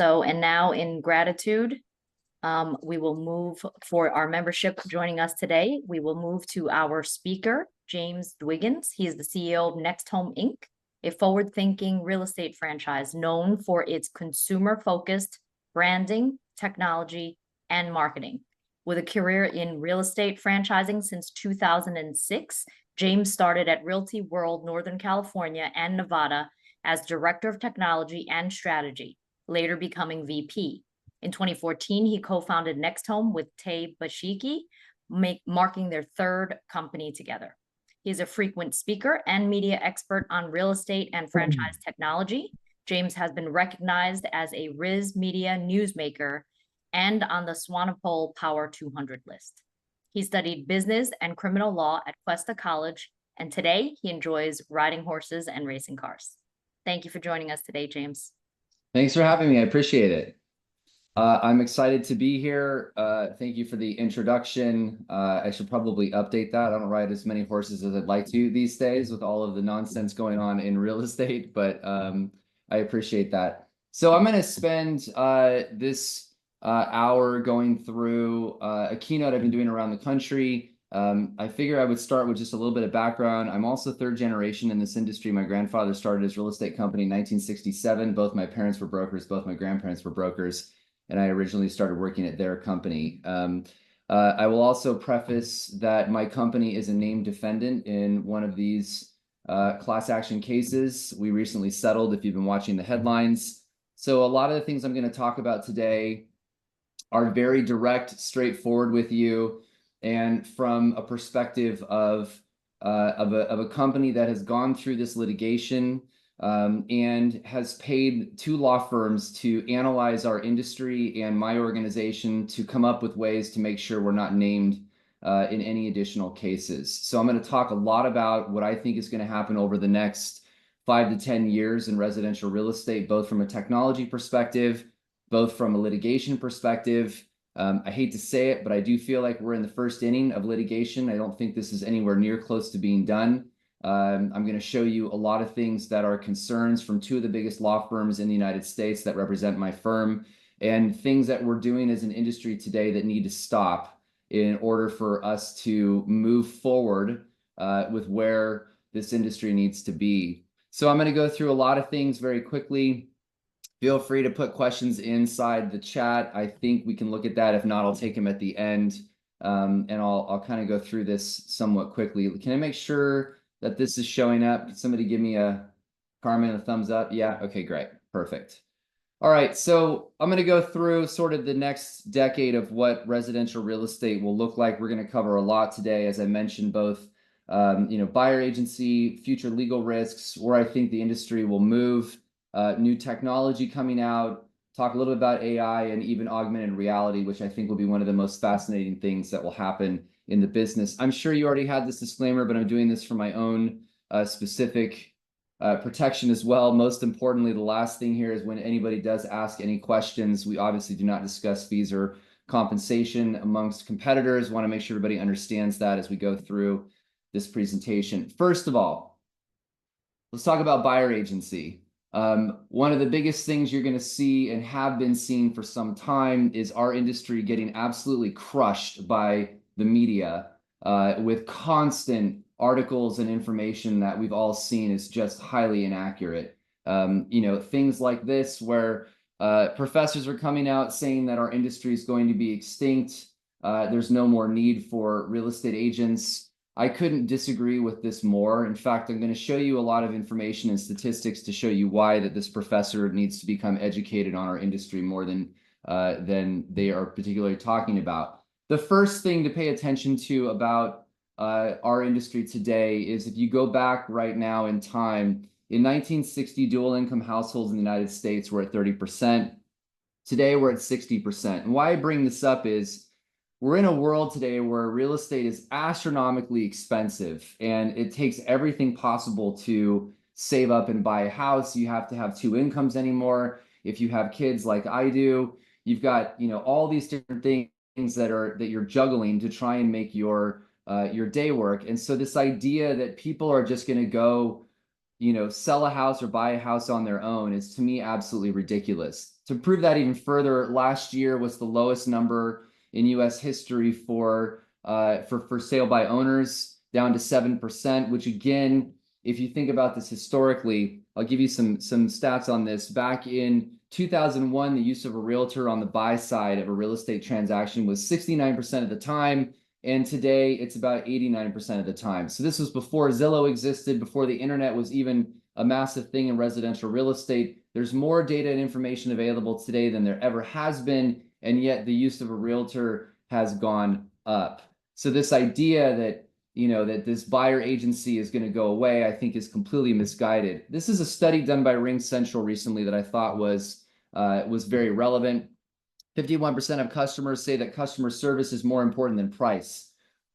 And now in gratitude, we will move for our membership joining us today. We will move to our speaker, James Dwiggins. He is the CEO of NextHome Inc., a forward-thinking real estate franchise known for its consumer-focused branding, technology, and marketing. With a career in real estate franchising since 2006, James started at Realty World Northern California and Nevada as Director of Technology and Strategy, later becoming VP. In 2014, he co-founded NextHome with Tay Bashiki, marking their third company together. He is a frequent speaker and media expert on real estate and franchise technology. James has been recognized as a Riz Media newsmaker and on the Swanepoel Power 200 list. He studied business and criminal law at Cuesta College, and today he enjoys riding horses and racing cars. Thank you for joining us today, James. Thanks for having me. I appreciate it. I'm excited to be here. Thank you for the introduction. I should probably update that. I don't ride as many horses as I'd like to these days with all of the nonsense going on in real estate, but I appreciate that. So I'm going to spend this hour going through a keynote I've been doing around the country. I figure I would start with just a little bit of background. I'm also third generation in this industry. My grandfather started his real estate company in 1967. Both my parents were brokers. Both my grandparents were brokers. And I originally started working at their company. I will also preface that my company is a named defendant in one of these class action cases. We recently settled, if you've been watching the headlines. So a lot of the things I'm going to talk about today are very direct, straightforward with you, and from a perspective of a company that has gone through this litigation and has paid two law firms to analyze our industry and my organization to come up with ways to make sure we're not named in any additional cases. So I'm going to talk a lot about what I think is going to happen over the next 5 to 10 years in residential real estate, both from a technology perspective, both from a litigation perspective. I hate to say it, but I do feel like we're in the first inning of litigation. I don't think this is anywhere near close to being done. I'm going to show you a lot of things that are concerns from two of the biggest law firms in the United States that represent my firm, and things that we're doing as an industry today that need to stop in order for us to move forward with where this industry needs to be. So I'm going to go through a lot of things very quickly. Feel free to put questions inside the chat. I think we can look at that. If not, I'll take them at the end, and I'll kind of go through this somewhat quickly. Can I make sure that this is showing up? Can somebody give me a thumbs up? Yeah, okay, great, perfect. All right, so I'm going to go through sort of the next decade of what residential real estate will look like. We're going to cover a lot today, as I mentioned, both buyer agency, future legal risks, where I think the industry will move, new technology coming out, talk a little bit about AI and even augmented reality, which I think will be one of the most fascinating things that will happen in the business. I'm sure you already had this disclaimer, but I'm doing this for my own specific protection as well. Most importantly, the last thing here is when anybody does ask any questions, we obviously do not discuss fees or compensation amongst competitors. Want to make sure everybody understands that as we go through this presentation. First of all, let's talk about buyer agency. One of the biggest things you're going to see and have been seeing for some time is our industry getting absolutely crushed by the media with constant articles and information that we've all seen is just highly inaccurate. Things like this where professors are coming out saying that our industry is going to be extinct. There's no more need for real estate agents. I couldn't disagree with this more. In fact, I'm going to show you a lot of information and statistics to show you why that this professor needs to become educated on our industry more than they are particularly talking about. The first thing to pay attention to about our industry today is if you go back right now in time, in 1960, dual income households in the United States were at 30%. Today, we're at 60%. And why I bring this up is we're in a world today where real estate is astronomically expensive, and it takes everything possible to save up and buy a house. You have to have two incomes anymore. If you have kids like I do, you've got all these different things that you're juggling to try and make your day work. And so this idea that people are just going to go sell a house or buy a house on their own is, to me, absolutely ridiculous. To prove that even further, last year was the lowest number in U.S. history for sale by owners, down to 7%, which again, if you think about this historically, I'll give you some stats on this. Back in 2001, the use of a realtor on the buy side of a real estate transaction was 69% of the time. And today it's about 89% of the time. So this was before Zillow existed, before the internet was even a massive thing in residential real estate. There's more data and information available today than there ever has been. And yet the use of a realtor has gone up. So this idea that that this buyer agency is going to go away, I think is completely misguided. This is a study done by Ring Central recently that I thought was very relevant. 51% of customers say that customer service is more important than price.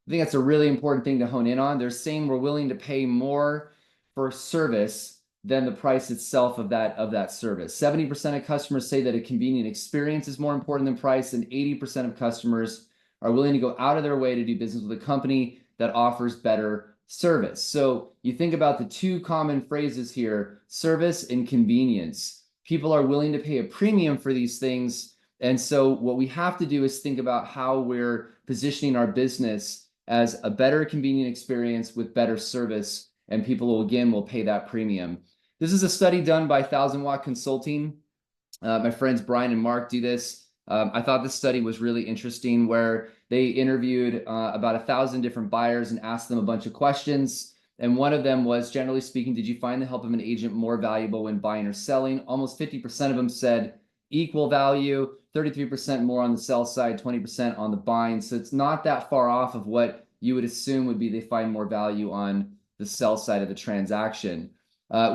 I think that's a really important thing to hone in on. They're saying we're willing to pay more for service than the price itself of that service. 70% of customers say that a convenient experience is more important than price, and 80% of customers are willing to go out of their way to do business with a company that offers better service. So you think about the two common phrases here, service and convenience. People are willing to pay a premium for these things. And so what we have to do is think about how we're positioning our business as a better convenient experience with better service, and people will pay that premium. This is a study done by 1000 Watt Consulting. My friends Brian and Mark do this. I thought this study was really interesting, where they interviewed about 1,000 different buyers and asked them a bunch of questions. And one of them was, generally speaking, did you find the help of an agent more valuable when buying or selling? Almost 50% of them said equal value, 33% more on the sell side, 20% on the buying. So it's not that far off of what you would assume would be they find more value on the sell side of the transaction.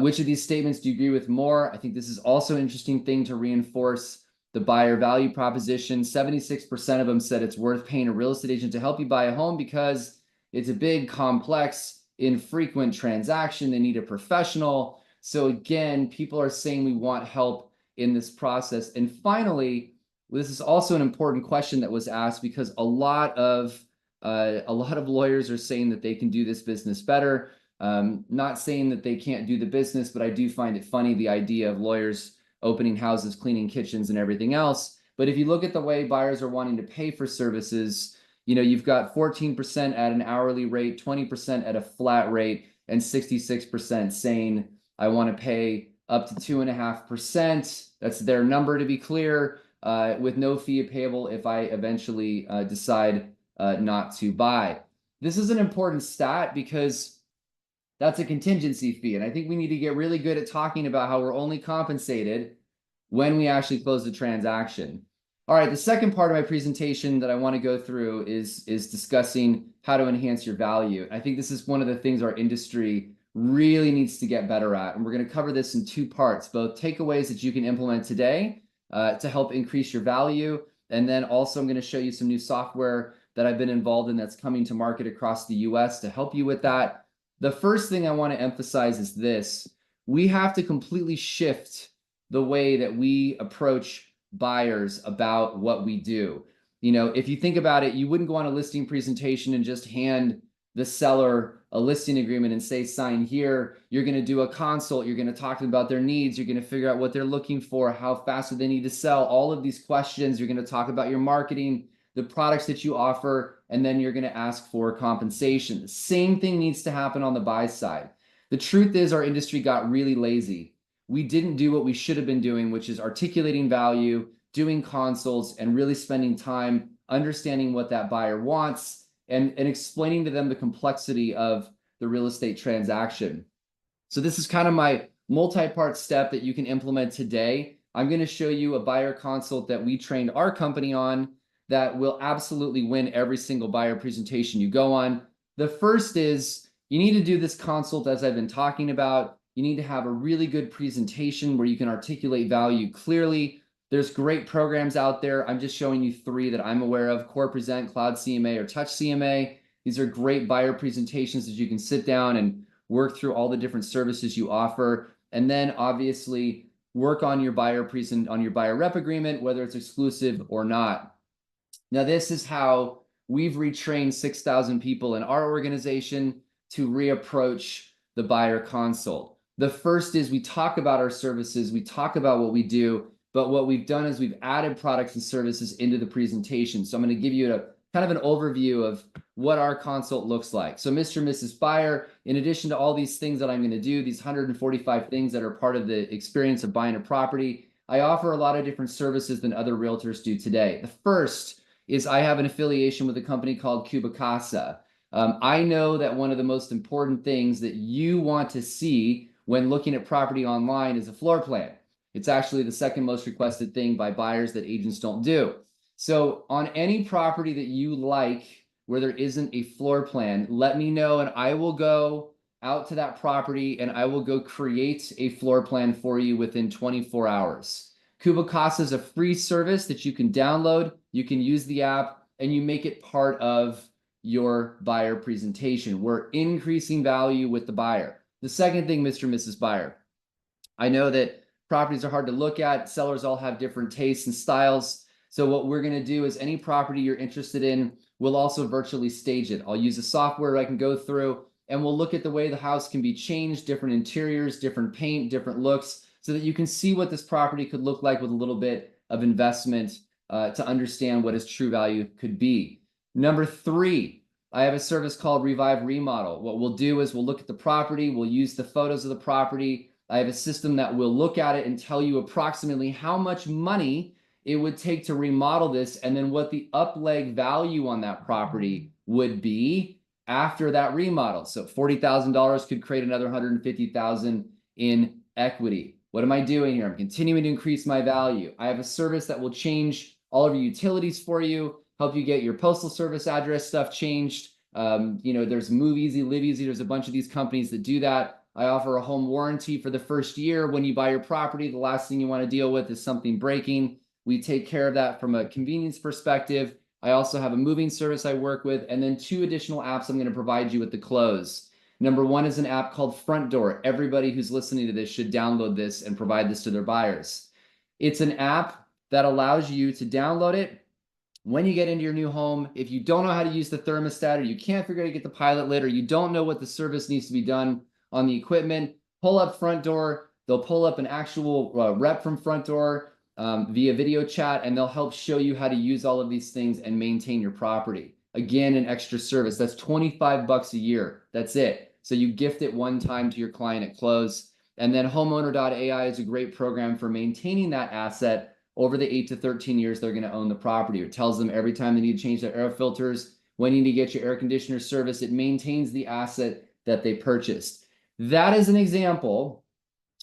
Which of these statements do you agree with more? I think this is also an interesting thing to reinforce the buyer value proposition. 76% of them said it's worth paying a real estate agent to help you buy a home because it's a big, complex, infrequent transaction. They need a professional. So again, people are saying we want help in this process. And finally, this is also an important question that was asked, because a lot of lawyers are saying that they can do this business better. Not saying that they can't do the business, but I do find it funny, the idea of lawyers opening houses, cleaning kitchens, and everything else. But if you look at the way buyers are wanting to pay for services, you've got 14% at an hourly rate, 20% at a flat rate, and 66% saying, I want to pay up to 2.5%. That's their number, to be clear, with no fee payable if I eventually decide not to buy. This is an important stat because that's a contingency fee. And I think we need to get really good at talking about how we're only compensated when we actually close the transaction. All right, the second part of my presentation that I want to go through is discussing how to enhance your value. I think this is one of the things our industry really needs to get better at. And we're going to cover this in two parts, both takeaways that you can implement today to help increase your value. And then also I'm going to show you some new software that I've been involved in that's coming to market across the US to help you with that. The first thing I want to emphasize is this: we have to completely shift the way that we approach buyers about what we do. If you think about it, you wouldn't go on a listing presentation and just hand the seller a listing agreement and say, sign here. You're going to do a consult. You're going to talk to them about their needs. You're going to figure out what they're looking for, how fast do they need to sell, all of these questions. You're going to talk about your marketing, the products that you offer, and then you're going to ask for compensation. The same thing needs to happen on the buy side. The truth is, our industry got really lazy. We didn't do what we should have been doing, which is articulating value, doing consults, and really spending time understanding what that buyer wants and explaining to them the complexity of the real estate transaction. So this is kind of my multi-part step that you can implement today. I'm going to show you a buyer consult that we trained our company on that will absolutely win every single buyer presentation you go on. The first is, you need to do this consult as I've been talking about. You need to have a really good presentation where you can articulate value clearly. There's great programs out there. I'm just showing you three that I'm aware of: Core Present, Cloud CMA, or Touch CMA. These are great buyer presentations that you can sit down and work through all the different services you offer. And then obviously work on your buyer rep agreement, whether it's exclusive or not. Now, this is how we've retrained 6,000 people in our organization to reapproach the buyer consult. The first is we talk about our services, we talk about what we do, but what we've done is we've added products and services into the presentation. So I'm going to give you a kind of an overview of what our consult looks like. So Mr. and Mrs. Buyer, in addition to all these things that I'm going to do, these 145 things that are part of the experience of buying a property, I offer a lot of different services than other realtors do today. The first is I have an affiliation with a company called Cubicasa. I know that one of the most important things that you want to see when looking at property online is a floor plan. It's actually the second most requested thing by buyers that agents don't do. So on any property that you like where there isn't a floor plan, let me know and I will go out to that property and I will go create a floor plan for you within 24 hours. Cubicasa is a free service that you can download, you can use the app, and you make it part of your buyer presentation. We're increasing value with the buyer. The second thing, Mr. and Mrs. Buyer, I know that properties are hard to look at. Sellers all have different tastes and styles. So what we're going to do is any property you're interested in, we'll also virtually stage it. I'll use a software I can go through and we'll look at the way the house can be changed, different interiors, different paint, different looks, so that you can see what this property could look like with a little bit of investment to understand what its true value could be. Number 3, I have a service called Revive Remodel. What we'll do is we'll look at the property, we'll use the photos of the property. I have a system that will look at it and tell you approximately how much money it would take to remodel this and then what the up-leg value on that property would be after that remodel. So $40,000 could create another $150,000 in equity. What am I doing here? I'm continuing to increase my value. I have a service that will change all of your utilities for you, help you get your postal service address stuff changed. There's Move Easy, Live Easy. There's a bunch of these companies that do that. I offer a home warranty for the first year. When you buy your property, the last thing you want to deal with is something breaking. We take care of that from a convenience perspective. I also have a moving service I work with, and then 2 additional apps I'm going to provide you with the close. Number 1 is an app called Front Door. Everybody who's listening to this should download this and provide this to their buyers. It's an app that allows you to download it when you get into your new home. If you don't know how to use the thermostat, or you can't figure out how to get the pilot lit, or you don't know what the service needs to be done on the equipment, pull up Front Door. They'll pull up an actual rep from Front Door via video chat, and they'll help show you how to use all of these things and maintain your property. Again, an extra service. That's $25 a year. That's it. So you gift it one time to your client at close. And then homeowner.ai is a great program for maintaining that asset over the 8 to 13 years they're going to own the property. It tells them every time they need to change their air filters, when you need to get your air conditioner service, it maintains the asset that they purchased. That is an example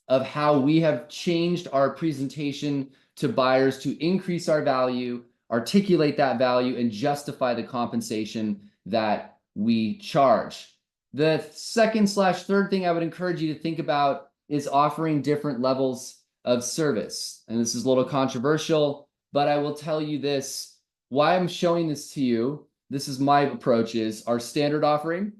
of how we have changed our presentation to buyers to increase our value, articulate that value, and justify the compensation that we charge. The second/third thing I would encourage you to think about is offering different levels of service. And this is a little controversial, but I will tell you this, why I'm showing this to you, this is my approach, is our standard offering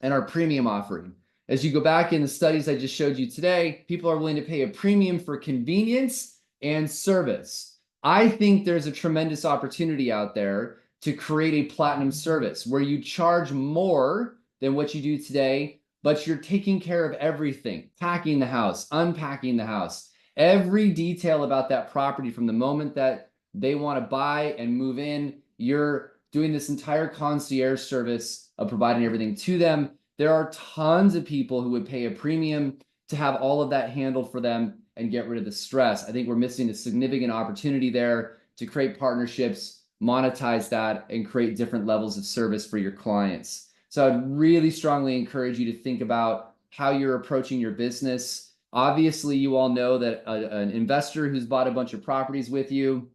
and our premium offering. As you go back in the studies I just showed you today, people are willing to pay a premium for convenience and service. I think there's a tremendous opportunity out there to create a platinum service where you charge more than what you do today, but you're taking care of everything, packing the house, unpacking the house, every detail about that property from the moment that they want to buy and move in. You're doing this entire concierge service of providing everything to them. There are tons of people who would pay a premium to have all of that handled for them and get rid of the stress. I think we're missing a significant opportunity there to create partnerships, monetize that, and create different levels of service for your clients. So I'd really strongly encourage you to think about how you're approaching your business. Obviously, you all know that an investor who's bought a bunch of properties with you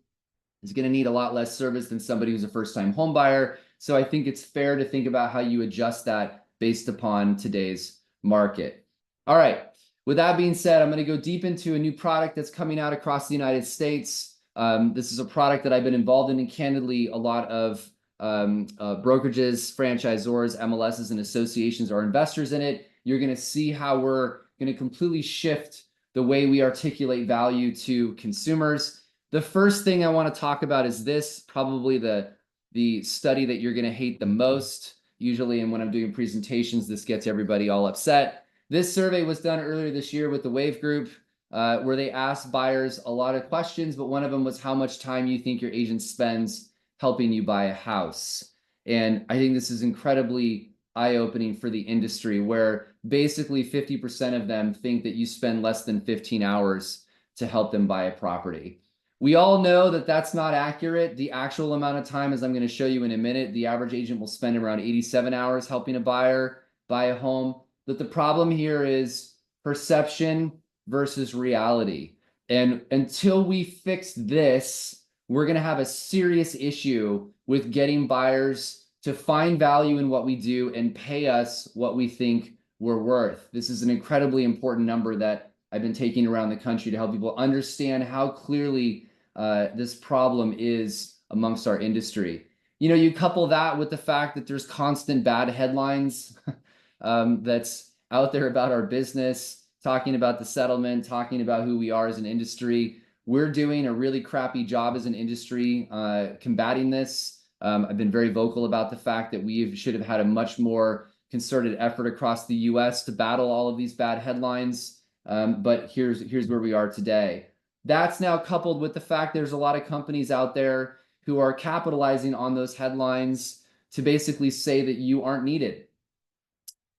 is going to need a lot less service than somebody who's a first-time home buyer. So I think it's fair to think about how you adjust that based upon today's market. All right. With that being said, I'm going to go deep into a new product that's coming out across the United States. This is a product that I've been involved in, and candidly, a lot of brokerages, franchisors, MLSs, and associations are investors in it. You're going to see how we're going to completely shift the way we articulate value to consumers. The first thing I want to talk about is this, probably the study that you're going to hate the most. Usually, and when I'm doing presentations, this gets everybody all upset. This survey was done earlier this year with the Wave Group, where they asked buyers a lot of questions, but one of them was how much time you think your agent spends helping you buy a house. And I think this is incredibly eye-opening for the industry, where basically 50% of them think that you spend less than 15 hours to help them buy a property. We all know that that's not accurate. The actual amount of time, as I'm going to show you in a minute, the average agent will spend around 87 hours helping a buyer buy a home. But the problem here is perception versus reality. And until we fix this, we're going to have a serious issue with getting buyers to find value in what we do and pay us what we think we're worth. This is an incredibly important number that I've been taking around the country to help people understand how clearly this problem is amongst our industry. You know, you couple that with the fact that there's constant bad headlines that's out there about our business, talking about the settlement, talking about who we are as an industry. We're doing a really crappy job as an industry combating this. I've been very vocal about the fact that we should have had a much more concerted effort across the US to battle all of these bad headlines. But here's where we are today. That's now coupled with the fact there's a lot of companies out there who are capitalizing on those headlines to basically say that you aren't needed.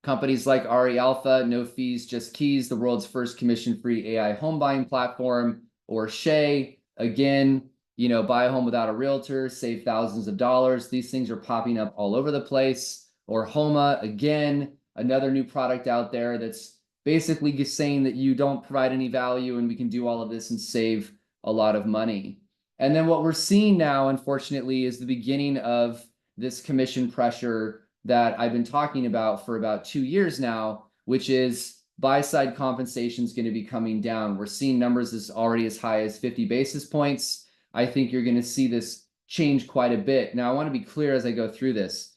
Companies like RE Alpha, no fees, just keys, the world's first commission-free AI home buying platform, or Shay, again, you know, buy a home without a realtor, save thousands of dollars. These things are popping up all over the place. Or Homa, again, another new product out there that's basically saying that you don't provide any value and we can do all of this and save a lot of money. And then what we're seeing now, unfortunately, is the beginning of this commission pressure that I've been talking about for about 2 years now, which is buy-side compensation is going to be coming down. We're seeing numbers as already as high as 50 basis points. I think you're going to see this change quite a bit. Now, I want to be clear as I go through this.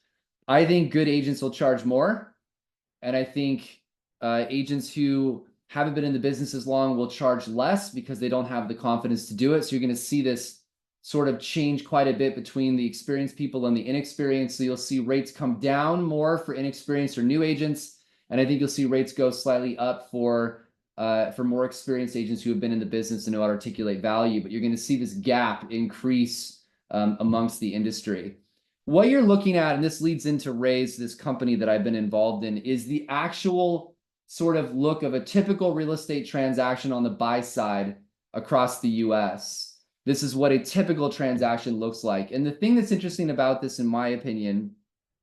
I think good agents will charge more, and I think agents who haven't been in the business as long will charge less because they don't have the confidence to do it. So you're going to see this sort of change quite a bit between the experienced people and the inexperienced. So you'll see rates come down more for inexperienced or new agents, and I think you'll see rates go slightly up for more experienced agents who have been in the business and know how to articulate value. But you're going to see this gap increase amongst the industry. What you're looking at, and this leads into Raise, this company that I've been involved in, is the actual sort of look of a typical real estate transaction on the buy side across the US. This is what a typical transaction looks like. And the thing that's interesting about this, in my opinion,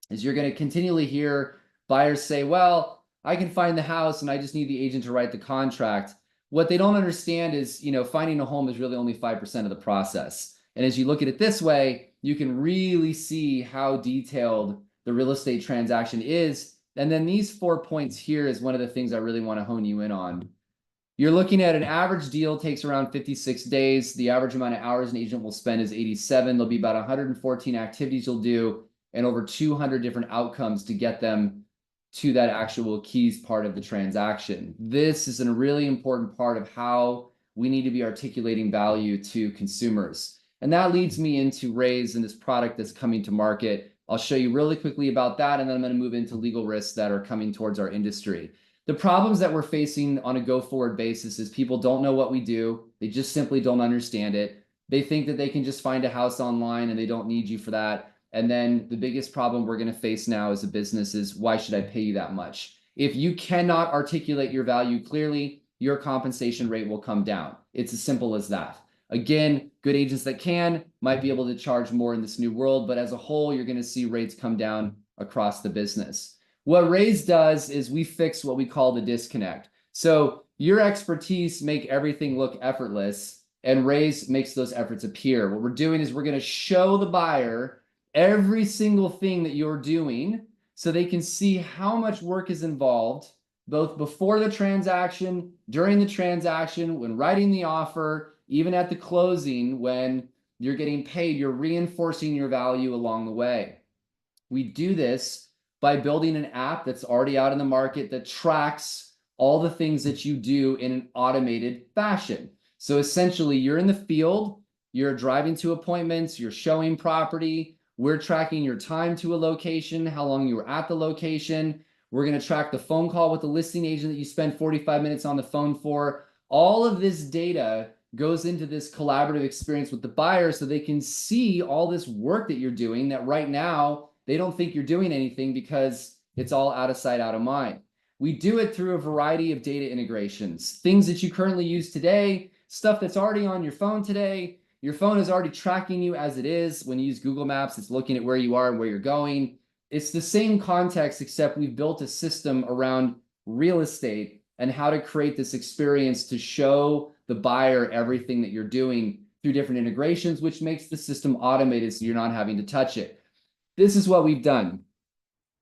is you're going to continually hear buyers say, well, I can find the house and I just need the agent to write the contract. What they don't understand is, you know, finding a home is really only 5% of the process. And as you look at it this way, you can really see how detailed the real estate transaction is. And then these 4 points here is one of the things I really want to hone you in on. You're looking at an average deal takes around 56 days. The average amount of hours an agent will spend is 87. There'll be about 114 activities you'll do and over 200 different outcomes to get them to that actual keys part of the transaction. This is a really important part of how we need to be articulating value to consumers. And that leads me into Raise and this product that's coming to market. I'll show you really quickly about that, and then I'm going to move into legal risks that are coming towards our industry. The problems that we're facing on a go-forward basis is people don't know what we do. They just simply don't understand it. They think that they can just find a house online and they don't need you for that. And then the biggest problem we're going to face now as a business is, why should I pay you that much? If you cannot articulate your value clearly, your compensation rate will come down. It's as simple as that. Again, good agents that can might be able to charge more in this new world, but as a whole, you're going to see rates come down across the business. What Raise does is we fix what we call the disconnect. So your expertise make everything look effortless, and Raise makes those efforts appear. What we're doing is we're going to show the buyer every single thing that you're doing so they can see how much work is involved, both before the transaction, during the transaction, when writing the offer, even at the closing, when you're getting paid, you're reinforcing your value along the way. We do this by building an app that's already out in the market that tracks all the things that you do in an automated fashion. So essentially, you're in the field, you're driving to appointments, you're showing property, we're tracking your time to a location, how long you were at the location. We're going to track the phone call with the listing agent that you spend 45 minutes on the phone for. All of this data goes into this collaborative experience with the buyer so they can see all this work that you're doing that right now they don't think you're doing anything because it's all out of sight, out of mind. We do it through a variety of data integrations, things that you currently use today, stuff that's already on your phone today. Your phone is already tracking you as it is. When you use Google Maps, it's looking at where you are and where you're going. It's the same context, except we've built a system around real estate and how to create this experience to show the buyer everything that you're doing through different integrations, which makes the system automated so you're not having to touch it. This is what we've done.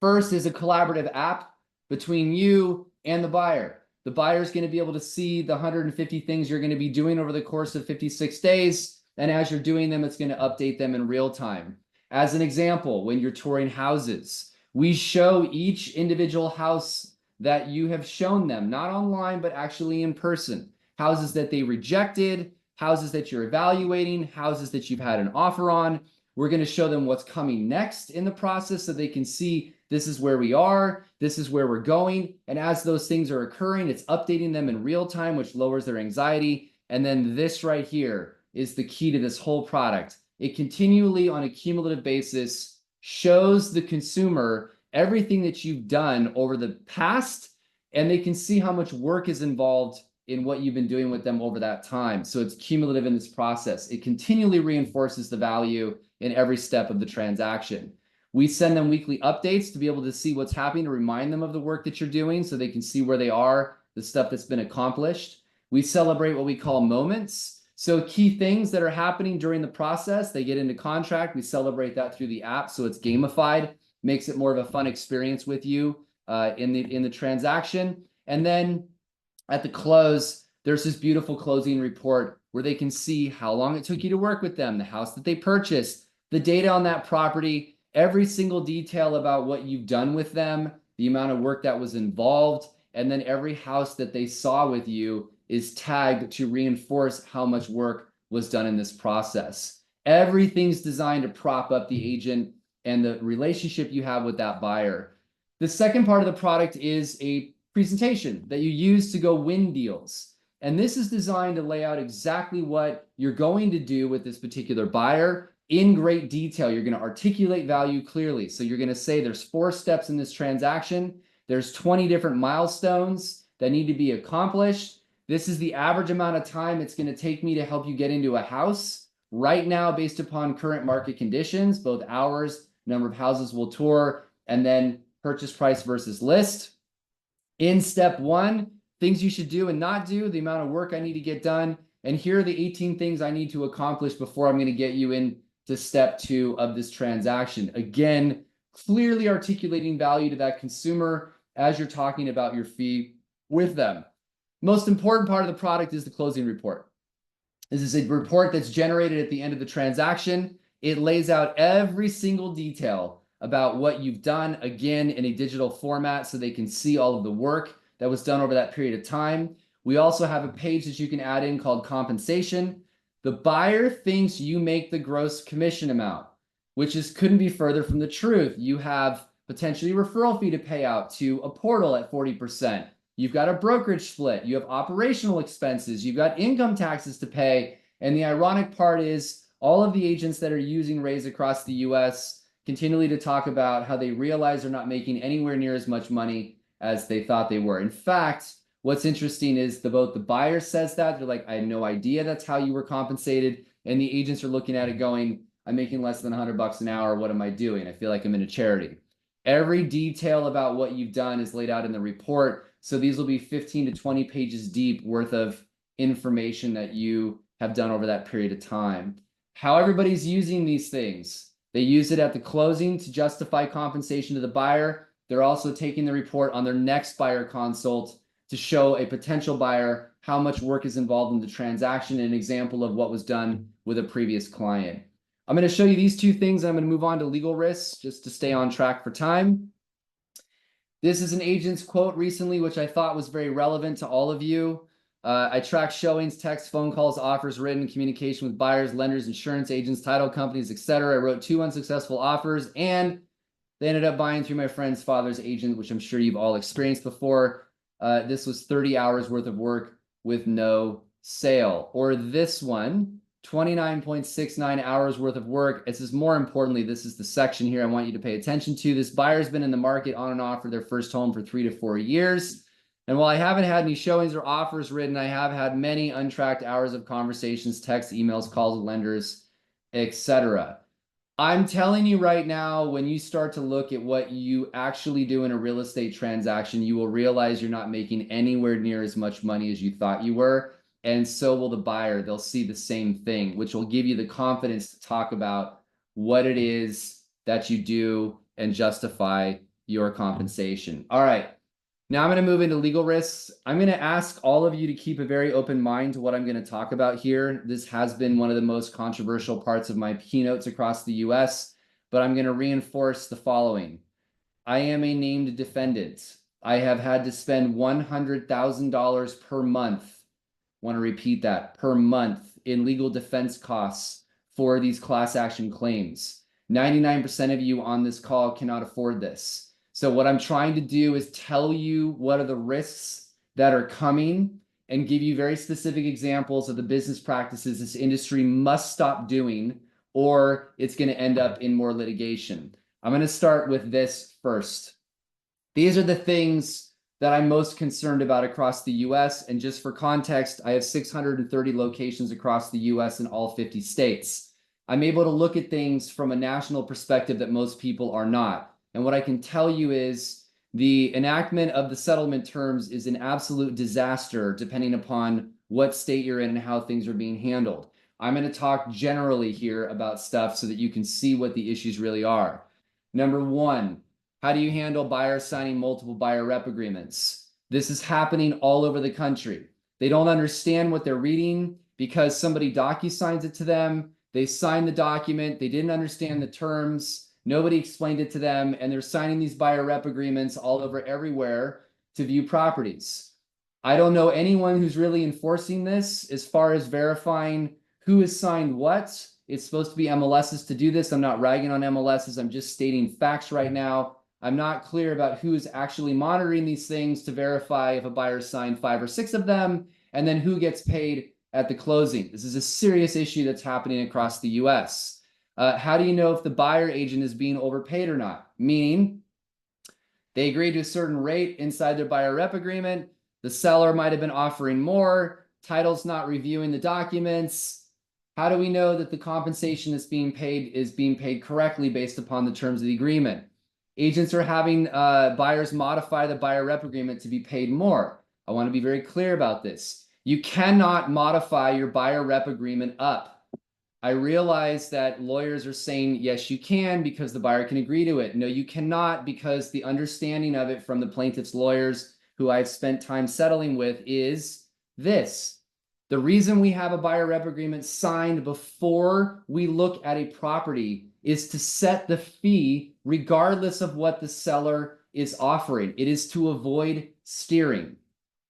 First is a collaborative app between you and the buyer. The buyer is going to be able to see the 150 things you're going to be doing over the course of 56 days. And as you're doing them, it's going to update them in real time. As an example, when you're touring houses, we show each individual house that you have shown them, not online, but actually in person. Houses that they rejected, houses that you're evaluating, houses that you've had an offer on. We're going to show them what's coming next in the process so they can see this is where we are, this is where we're going. And as those things are occurring, it's updating them in real time, which lowers their anxiety. And then this right here is the key to this whole product. It continually, on a cumulative basis, shows the consumer everything that you've done over the past, and they can see how much work is involved in what you've been doing with them over that time. So it's cumulative in this process. It continually reinforces the value in every step of the transaction. We send them weekly updates to be able to see what's happening, to remind them of the work that you're doing so they can see where they are, the stuff that's been accomplished. We celebrate what we call moments. So key things that are happening during the process, they get into contract. We celebrate that through the app. So it's gamified, makes it more of a fun experience with you in the transaction. And then at the close, there's this beautiful closing report where they can see how long it took you to work with them, the house that they purchased, the data on that property, every single detail about what you've done with them, the amount of work that was involved, and then every house that they saw with you is tagged to reinforce how much work was done in this process. Everything's designed to prop up the agent and the relationship you have with that buyer. The second part of the product is a presentation that you use to go win deals. And this is designed to lay out exactly what you're going to do with this particular buyer in great detail. You're going to articulate value clearly. So you're going to say there's 4 steps in this transaction. There's 20 different milestones that need to be accomplished. This is the average amount of time it's going to take me to help you get into a house. Right now, based upon current market conditions, both hours, number of houses we'll tour, and then purchase price versus list. In step 1, things you should do and not do, the amount of work I need to get done, and here are the 18 things I need to accomplish before I'm going to get you into step 2 of this transaction. Again, clearly articulating value to that consumer as you're talking about your fee with them. Most important part of the product is the closing report. This is a report that's generated at the end of the transaction. It lays out every single detail about what you've done, again, in a digital format so they can see all of the work that was done over that period of time. We also have a page that you can add in called compensation. The buyer thinks you make the gross commission amount, which couldn't be further from the truth. You have potentially a referral fee to pay out to a portal at 40%. You've got a brokerage split. You have operational expenses. You've got income taxes to pay. And the ironic part is all of the agents that are using Raise across the US continually to talk about how they realize they're not making anywhere near as much money as they thought they were. In fact, what's interesting is both the buyer says that, they're like, I had no idea that's how you were compensated. And the agents are looking at it going, I'm making less than $100 an hour. What am I doing? I feel like I'm in a charity. Every detail about what you've done is laid out in the report. So these will be 15 to 20 pages deep worth of information that you have done over that period of time. How everybody's using these things. They use it at the closing to justify compensation to the buyer. They're also taking the report on their next buyer consult to show a potential buyer how much work is involved in the transaction, an example of what was done with a previous client. I'm going to show you these 2 things. I'm going to move on to legal risks just to stay on track for time. This is an agent's quote recently, which I thought was very relevant to all of you. I track showings, text, phone calls, offers, written communication with buyers, lenders, insurance agents, title companies, etc. I wrote 2 unsuccessful offers and They ended up buying through my friend's father's agent, which I'm sure you've all experienced before. This was 30 hours worth of work with no sale. Or this one, 29.69 hours worth of work. This is more importantly, this is the section here I want you to pay attention to. This buyer's been in the market on and off for their first home for 3 to 4 years. And while I haven't had any showings or offers written, I have had many untracked hours of conversations, texts, emails, calls with lenders, etc. I'm telling you right now, when you start to look at what you actually do in a real estate transaction, you will realize you're not making anywhere near as much money as you thought you were. And so will the buyer. They'll see the same thing, which will give you the confidence to talk about what it is that you do and justify your compensation. All right. Now I'm going to move into legal risks. I'm going to ask all of you to keep a very open mind to what I'm going to talk about here. This has been one of the most controversial parts of my keynotes across the US, but I'm going to reinforce the following. I am a named defendant. I have had to spend $100,000 per month. I want to repeat that, per month in legal defense costs for these class action claims. 99% of you on this call cannot afford this. So what I'm trying to do is tell you what are the risks that are coming and give you very specific examples of the business practices this industry must stop doing, or it's going to end up in more litigation. I'm going to start with this first. These are the things that I'm most concerned about across the US. And just for context, I have 630 locations across the US in all 50 states. I'm able to look at things from a national perspective that most people are not. And what I can tell you is the enactment of the settlement terms is an absolute disaster depending upon what state you're in and how things are being handled. I'm going to talk generally here about stuff so that you can see what the issues really are. Number one, how do you handle buyers signing multiple buyer rep agreements? This is happening all over the country. They don't understand what they're reading because somebody docu-signs it to them. They sign the document. They didn't understand the terms. Nobody explained it to them, and they're signing these buyer rep agreements all over everywhere to view properties. I don't know anyone who's really enforcing this as far as verifying who has signed what. It's supposed to be MLSs to do this. I'm not ragging on MLSs. I'm just stating facts right now. I'm not clear about who's actually monitoring these things to verify if a buyer signed 5 or 6 of them, and then who gets paid at the closing. This is a serious issue that's happening across the US. How do you know if the buyer agent is being overpaid or not? Meaning they agreed to a certain rate inside their buyer rep agreement. The seller might have been offering more. Title's not reviewing the documents. How do we know that the compensation that's being paid is being paid correctly based upon the terms of the agreement? Agents are having buyers modify the buyer rep agreement to be paid more. I want to be very clear about this. You cannot modify your buyer rep agreement up. I realize that lawyers are saying, yes, you can because the buyer can agree to it. No, you cannot because the understanding of it from the plaintiff's lawyers who I've spent time settling with is this. The reason we have a buyer rep agreement signed before we look at a property is to set the fee regardless of what the seller is offering. It is to avoid steering.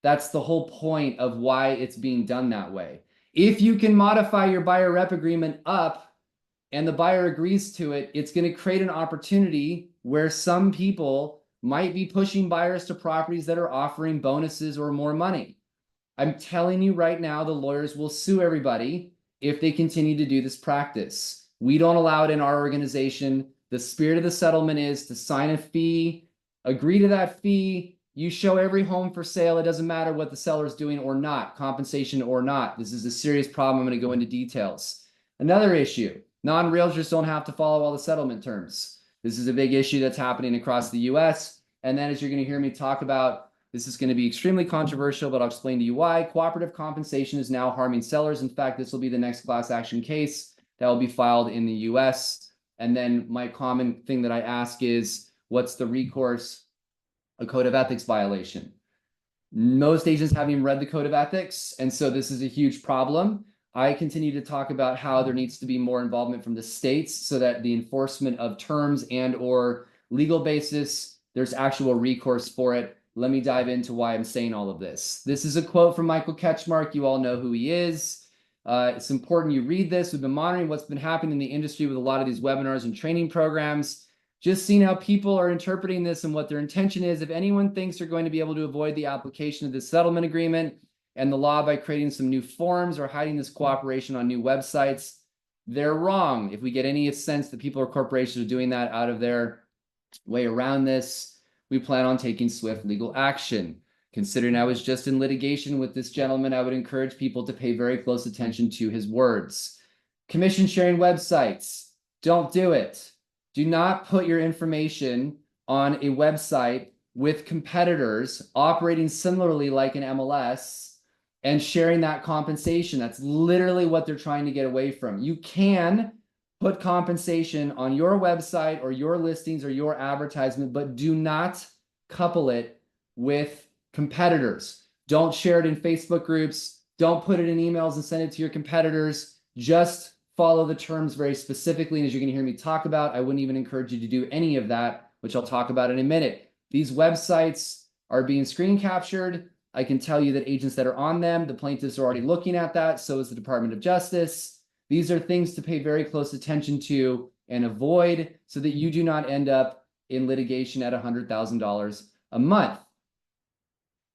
That's the whole point of why it's being done that way. If you can modify your buyer rep agreement up and the buyer agrees to it, it's going to create an opportunity where some people might be pushing buyers to properties that are offering bonuses or more money. I'm telling you right now, the lawyers will sue everybody if they continue to do this practice. We don't allow it in our organization. The spirit of the settlement is to sign a fee, agree to that fee. You show every home for sale. It doesn't matter what the seller is doing or not, compensation or not. This is a serious problem. I'm going to go into details. Another issue, non-realtors don't have to follow all the settlement terms. This is a big issue that's happening across the US. And then as you're going to hear me talk about, this is going to be extremely controversial, but I'll explain to you why. Cooperative compensation is now harming sellers. In fact, this will be the next class action case that will be filed in the US. And then my common thing that I ask is, what's the recourse? A code of ethics violation. Most agents haven't even read the code of ethics, and so this is a huge problem. I continue to talk about how there needs to be more involvement from the states so that the enforcement of terms and or legal basis, there's actual recourse for it. Let me dive into why I'm saying all of this. This is a quote from Michael Ketchmark. You all know who he is. It's important you read this. We've been monitoring what's been happening in the industry with a lot of these webinars and training programs. Just seeing how people are interpreting this and what their intention is. If anyone thinks they're going to be able to avoid the application of this settlement agreement and the law by creating some new forms or hiding this cooperation on new websites, they're wrong. If we get any sense that people or corporations are doing that out of their way around this, we plan on taking swift legal action. Considering I was just in litigation with this gentleman, I would encourage people to pay very close attention to his words. Commission sharing websites, don't do it. Do not put your information on a website with competitors operating similarly like an MLS and sharing that compensation. That's literally what they're trying to get away from. You can put compensation on your website or your listings or your advertisement, but do not couple it with competitors. Don't share it in Facebook groups. Don't put it in emails and send it to your competitors. Just follow the terms very specifically. And as you're going to hear me talk about, I wouldn't even encourage you to do any of that, which I'll talk about in a minute. These websites are being screen captured. I can tell you that agents that are on them, the plaintiffs are already looking at that. So is the Department of Justice. These are things to pay very close attention to and avoid so that you do not end up in litigation at $100,000 a month.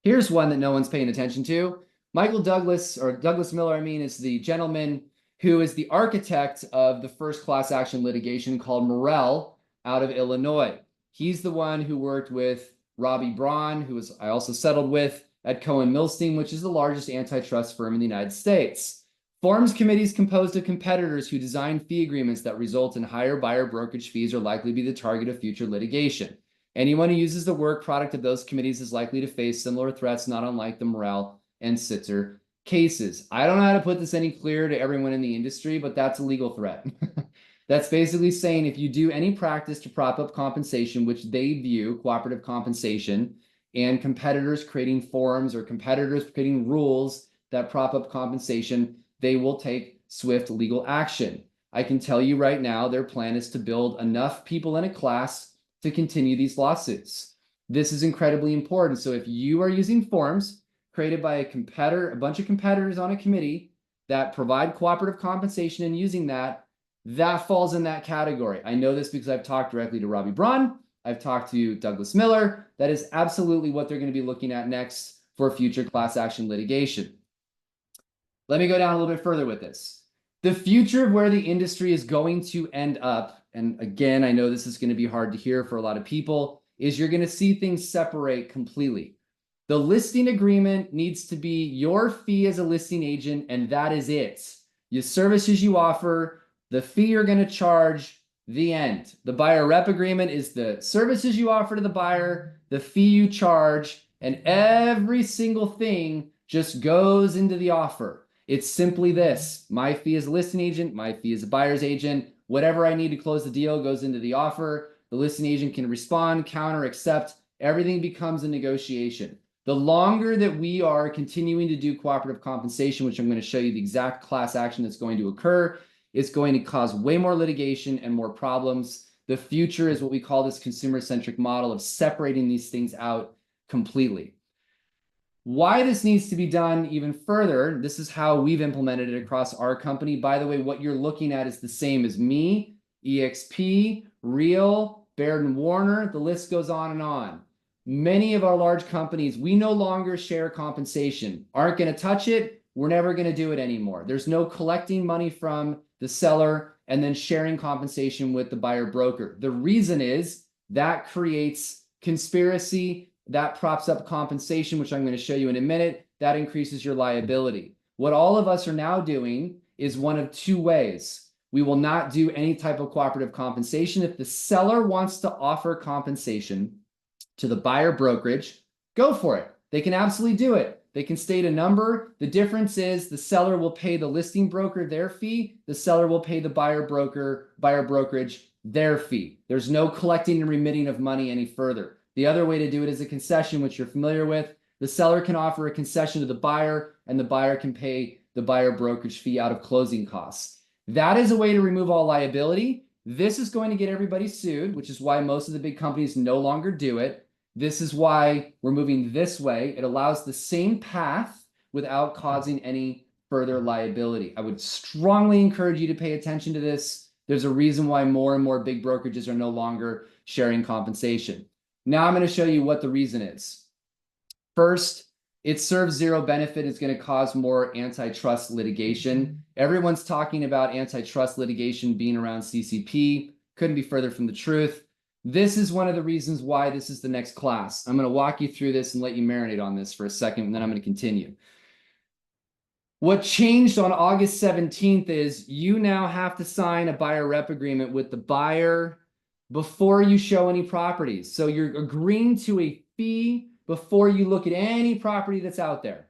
Here's one that no one's paying attention to. Michael Douglas, or Douglas Miller, I mean, is the gentleman who is the architect of the first class action litigation called Morrell out of Illinois. He's the one who worked with Robbie Braun, who I also settled with at Cohen Milstein, which is the largest antitrust firm in the United States. Forms committees composed of competitors who design fee agreements that result in higher buyer brokerage fees are likely to be the target of future litigation. Anyone who uses the work product of those committees is likely to face similar threats, not unlike the Morrell and Sitzer cases. I don't know how to put this any clearer to everyone in the industry, but that's a legal threat. That's basically saying if you do any practice to prop up compensation, which they view cooperative compensation, and competitors creating forums or competitors creating rules that prop up compensation, they will take swift legal action. I can tell you right now, their plan is to build enough people in a class to continue these lawsuits. This is incredibly important. So if you are using forms created by a bunch of competitors on a committee that provide cooperative compensation and using that, that falls in that category. I know this because I've talked directly to Robbie Braun. I've talked to Douglas Miller. That is absolutely what they're going to be looking at next for future class action litigation. Let me go down a little bit further with this. The future of where the industry is going to end up, and again, I know this is going to be hard to hear for a lot of people, is you're going to see things separate completely. The listing agreement needs to be your fee as a listing agent, and that is it. The services you offer, the fee you're going to charge, the end. The buyer rep agreement is the services you offer to the buyer, the fee you charge, and every single thing just goes into the offer. It's simply this: my fee as a listing agent, my fee as a buyer's agent, whatever I need to close the deal goes into the offer. The listing agent can respond, counter, accept. Everything becomes a negotiation. The longer that we are continuing to do cooperative compensation, which I'm going to show you the exact class action that's going to occur, it's going to cause way more litigation and more problems. The future is what we call this consumer-centric model of separating these things out completely. Why this needs to be done even further, this is how we've implemented it across our company. By the way, what you're looking at is the same as me, EXP, Real, Baird & Warner, the list goes on and on. Many of our large companies, we no longer share compensation, aren't going to touch it. We're never going to do it anymore. There's no collecting money from the seller and then sharing compensation with the buyer broker. The reason is that creates conspiracy, that props up compensation, which I'm going to show you in a minute. That increases your liability. What all of us are now doing is one of two ways. We will not do any type of cooperative compensation. If the seller wants to offer compensation to the buyer brokerage, go for it. They can absolutely do it. They can state a number. The difference is the seller will pay the listing broker their fee. The seller will pay the buyer brokerage their fee. There's no collecting and remitting of money any further. The other way to do it is a concession, which you're familiar with. The seller can offer a concession to the buyer, and the buyer can pay the buyer brokerage fee out of closing costs. That is a way to remove all liability. This is going to get everybody sued, which is why most of the big companies no longer do it. This is why we're moving this way. It allows the same path without causing any further liability. I would strongly encourage you to pay attention to this. There's a reason why more and more big brokerages are no longer sharing compensation. Now I'm going to show you what the reason is. First, it serves zero benefit. It's going to cause more antitrust litigation. Everyone's talking about antitrust litigation being around CCP. Couldn't be further from the truth. This is one of the reasons why this is the next class. I'm going to walk you through this and let you marinate on this for a second, and then I'm going to continue. What changed on August 17th is you now have to sign a buyer rep agreement with the buyer before you show any properties. So you're agreeing to a fee before you look at any property that's out there.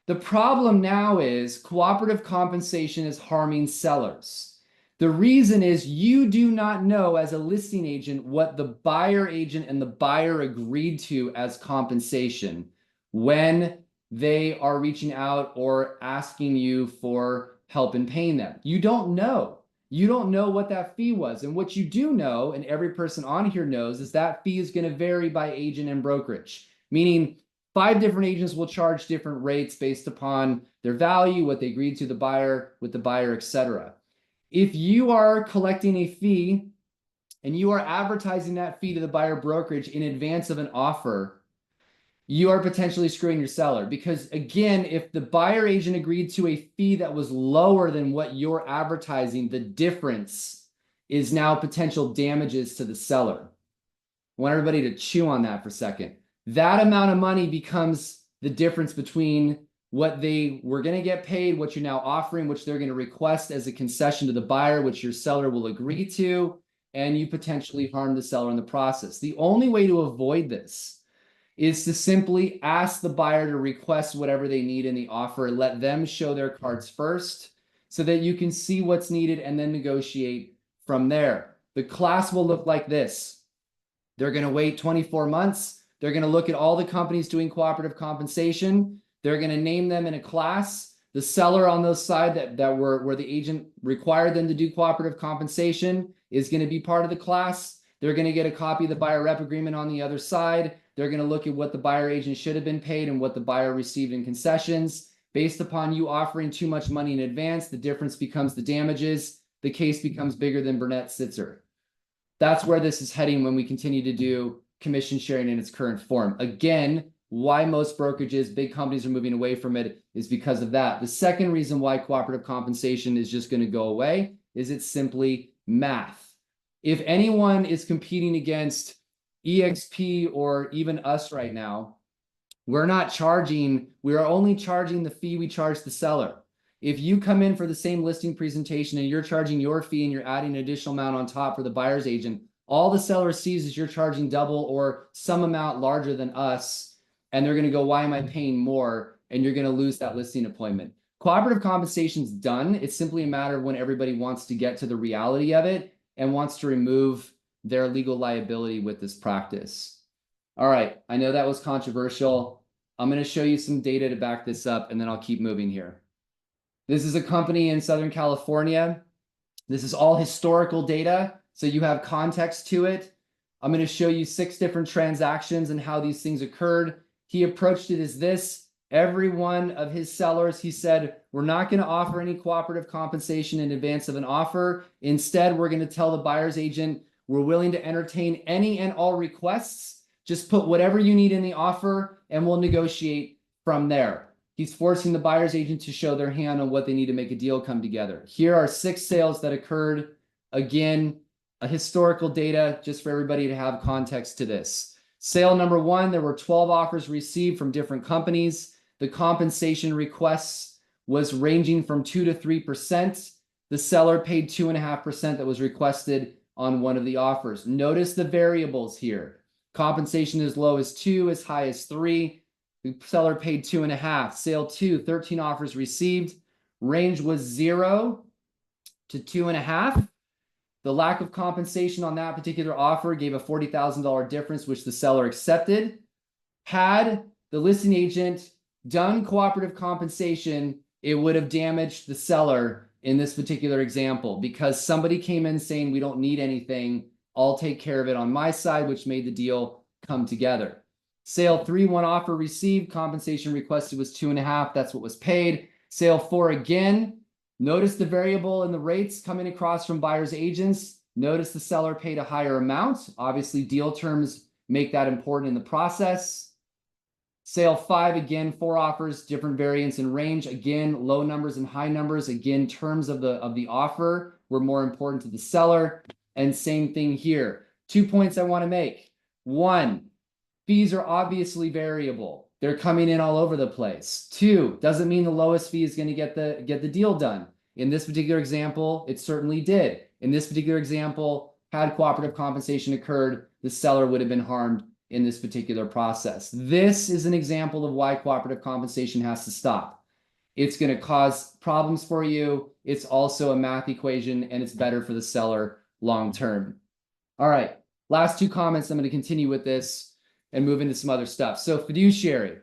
The problem now is cooperative compensation is harming sellers. The reason is you do not know as a listing agent what the buyer agent and the buyer agreed to as compensation when they are reaching out or asking you for help in paying them. You don't know. You don't know what that fee was. And what you do know, and every person on here knows, is that fee is going to vary by agent and brokerage, meaning 5 different agents will charge different rates based upon their value, what they agreed to the buyer, with the buyer, etc. If you are collecting a fee and you are advertising that fee to the buyer brokerage in advance of an offer, you are potentially screwing your seller, because again, if the buyer agent agreed to a fee that was lower than what you're advertising, the difference is now potential damages to the seller. I want everybody to chew on that for a second. That amount of money becomes the difference between what they were going to get paid, what you're now offering, which they're going to request as a concession to the buyer, which your seller will agree to, and you potentially harm the seller in the process. The only way to avoid this is to simply ask the buyer to request whatever they need in the offer. Let them show their cards first so that you can see what's needed and then negotiate from there. The class will look like this. They're going to wait 24 months. They're going to look at all the companies doing cooperative compensation. They're going to name them in a class. The seller on those side where the agent required them to do cooperative compensation is going to be part of the class. They're going to get a copy of the buyer rep agreement on the other side. They're going to look at what the buyer agent should have been paid and what the buyer received in concessions. Based upon you offering too much money in advance, the difference becomes the damages. The case becomes bigger than Burnett Sitzer. That's where this is heading when we continue to do commission sharing in its current form. Again, why most brokerages, big companies are moving away from it is because of that. The second reason why cooperative compensation is just going to go away is it's simply math. If anyone is competing against EXP or even us right now, we are only charging the fee we charge the seller. If you come in for the same listing presentation and you're charging your fee and you're adding an additional amount on top for the buyer's agent, all the seller sees is you're charging double or some amount larger than us. And they're going to go, why am I paying more? And you're going to lose that listing appointment. Cooperative compensation's done. It's simply a matter of when everybody wants to get to the reality of it and wants to remove their legal liability with this practice. All right, I know that was controversial. I'm going to show you some data to back this up, and then I'll keep moving here. This is a company in Southern California. This is all historical data, so you have context to it. I'm going to show you 6 different transactions and how these things occurred. He approached it as this. Every one of his sellers, he said, we're not going to offer any cooperative compensation in advance of an offer. Instead, we're going to tell the buyer's agent, we're willing to entertain any and all requests. Just put whatever you need in the offer and we'll negotiate from there. He's forcing the buyer's agent to show their hand on what they need to make a deal come together. Here are 6 sales that occurred. Again, a historical data just for everybody to have context to this. Sale number 1, there were 12 offers received from different companies. The compensation requests was ranging from 2 to 3%. The seller paid 2.5% that was requested on one of the offers. Notice the variables here. Compensation as low as 2, as high as 3. The seller paid 2.5. Sale 2, 13 offers received. Range was 0 to 2.5. The lack of compensation on that particular offer gave a $40,000 difference, which the seller accepted. Had the listing agent done cooperative compensation, it would have damaged the seller in this particular example because somebody came in saying, we don't need anything. I'll take care of it on my side, which made the deal come together. Sale 3, 1 offer received. Compensation requested was 2.5. That's what was paid. Sale 4 again. Notice the variable in the rates coming across from buyer's agents. Notice the seller paid a higher amount. Obviously, deal terms make that important in the process. Sale 5, again, 4 offers, different variance and range. Again, low numbers and high numbers. Again, terms of the offer were more important to the seller. And same thing here. 2 points I want to make. 1, fees are obviously variable. They're coming in all over the place. 2, doesn't mean the lowest fee is going to get the deal done. In this particular example, it certainly did. In this particular example, had cooperative compensation occurred, the seller would have been harmed in this particular process. This is an example of why cooperative compensation has to stop. It's going to cause problems for you. It's also a math equation, and it's better for the seller long term. All right, last 2 comments. I'm going to continue with this and move into some other stuff. So fiduciary.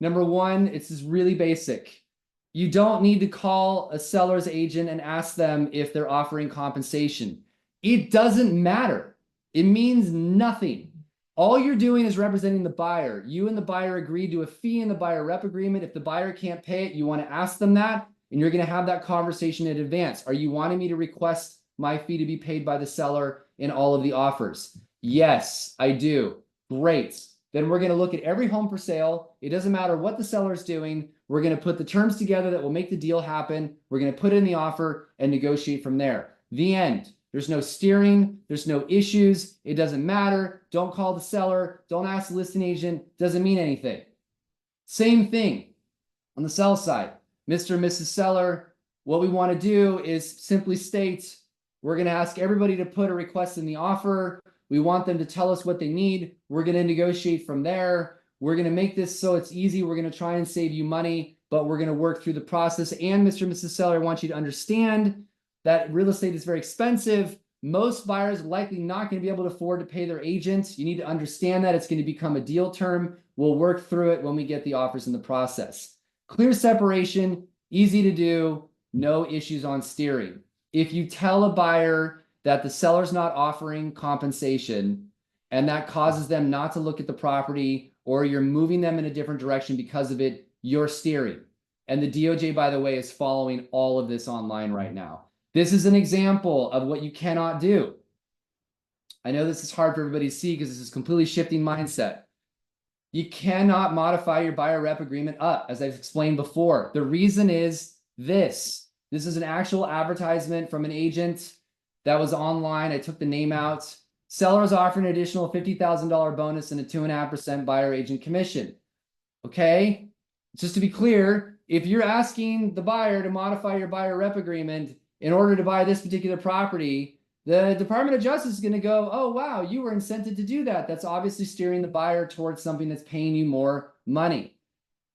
Number 1, it's just really basic. You don't need to call a seller's agent and ask them if they're offering compensation. It doesn't matter. It means nothing. All you're doing is representing the buyer. You and the buyer agreed to a fee in the buyer rep agreement. If the buyer can't pay it, you want to ask them that, and you're going to have that conversation in advance. Are you wanting me to request my fee to be paid by the seller in all of the offers? Yes, I do. Great. Then we're going to look at every home for sale. It doesn't matter what the seller's doing. We're going to put the terms together that will make the deal happen. We're going to put in the offer and negotiate from there. The end. There's no steering. There's no issues. It doesn't matter. Don't call the seller. Don't ask the listing agent. Doesn't mean anything. Same thing on the sell side. Mr. and Mrs. Seller, what we want to do is simply state, we're going to ask everybody to put a request in the offer. We want them to tell us what they need. We're going to negotiate from there. We're going to make this so it's easy. We're going to try and save you money, but we're going to work through the process. And Mr. and Mrs. Seller, I want you to understand that real estate is very expensive. Most buyers are likely not going to be able to afford to pay their agent. You need to understand that it's going to become a deal term. We'll work through it when we get the offers in the process. Clear separation, easy to do, no issues on steering. If you tell a buyer that the seller's not offering compensation and that causes them not to look at the property, or you're moving them in a different direction because of it, you're steering. And the DOJ, by the way, is following all of this online right now. This is an example of what you cannot do. I know this is hard for everybody to see because this is completely shifting mindset. You cannot modify your buyer rep agreement up, as I've explained before. The reason is this. This is an actual advertisement from an agent that was online. I took the name out. Seller is offering an additional $50,000 bonus and a 2.5% buyer agent commission. Okay? Just to be clear, if you're asking the buyer to modify your buyer rep agreement in order to buy this particular property, the Department of Justice is going to go, oh, wow, you were incented to do that. That's obviously steering the buyer towards something that's paying you more money.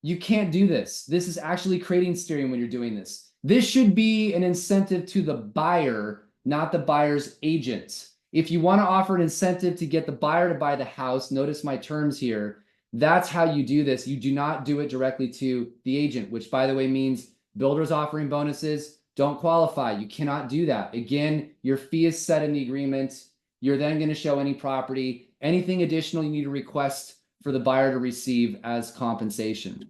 You can't do this. This is actually creating steering when you're doing this. This should be an incentive to the buyer, not the buyer's agent. If you want to offer an incentive to get the buyer to buy the house, notice my terms here, that's how you do this. You do not do it directly to the agent, which, by the way, means builders offering bonuses don't qualify. You cannot do that. Again, your fee is set in the agreement. You're then going to show any property. Anything additional you need to request for the buyer to receive as compensation.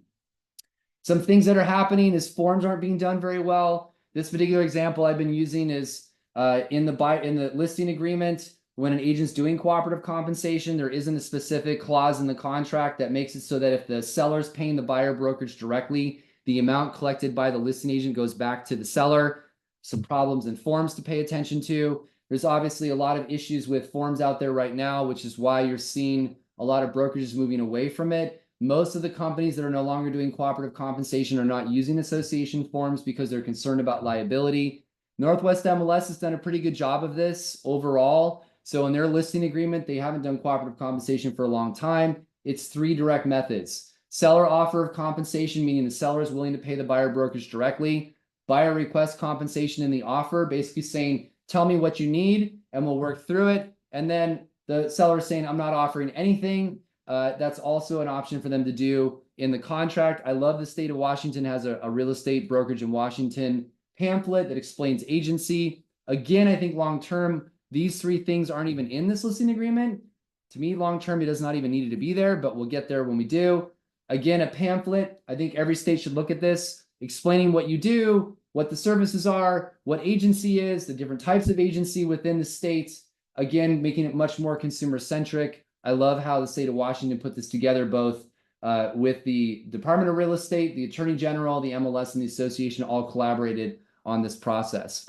Some things that are happening is forms aren't being done very well. This particular example I've been using is in the listing agreement. When an agent's doing cooperative compensation, there isn't a specific clause in the contract that makes it so that if the seller's paying the buyer brokerage directly, the amount collected by the listing agent goes back to the seller. Some problems in forms to pay attention to. There's obviously a lot of issues with forms out there right now, which is why you're seeing a lot of brokerages moving away from it. Most of the companies that are no longer doing cooperative compensation are not using association forms because they're concerned about liability. Northwest MLS has done a pretty good job of this overall. So in their listing agreement, they haven't done cooperative compensation for a long time. It's 3 direct methods. Seller offer of compensation, meaning the seller is willing to pay the buyer brokerage directly. Buyer request compensation in the offer, basically saying, tell me what you need and we'll work through it. And then the seller is saying, I'm not offering anything. That's also an option for them to do in the contract. I love the state of Washington has a real estate brokerage in Washington pamphlet that explains agency. Again, I think long-term, these 3 things aren't even in this listing agreement. To me, long-term, it does not even need to be there, but we'll get there when we do. Again, a pamphlet. I think every state should look at this, explaining what you do what the services are, what agency is, the different types of agency within the state. Again, making it much more consumer centric. I love how the state of Washington put this together, both with the Department of Real Estate, the Attorney General, the MLS, and the association all collaborated on this process.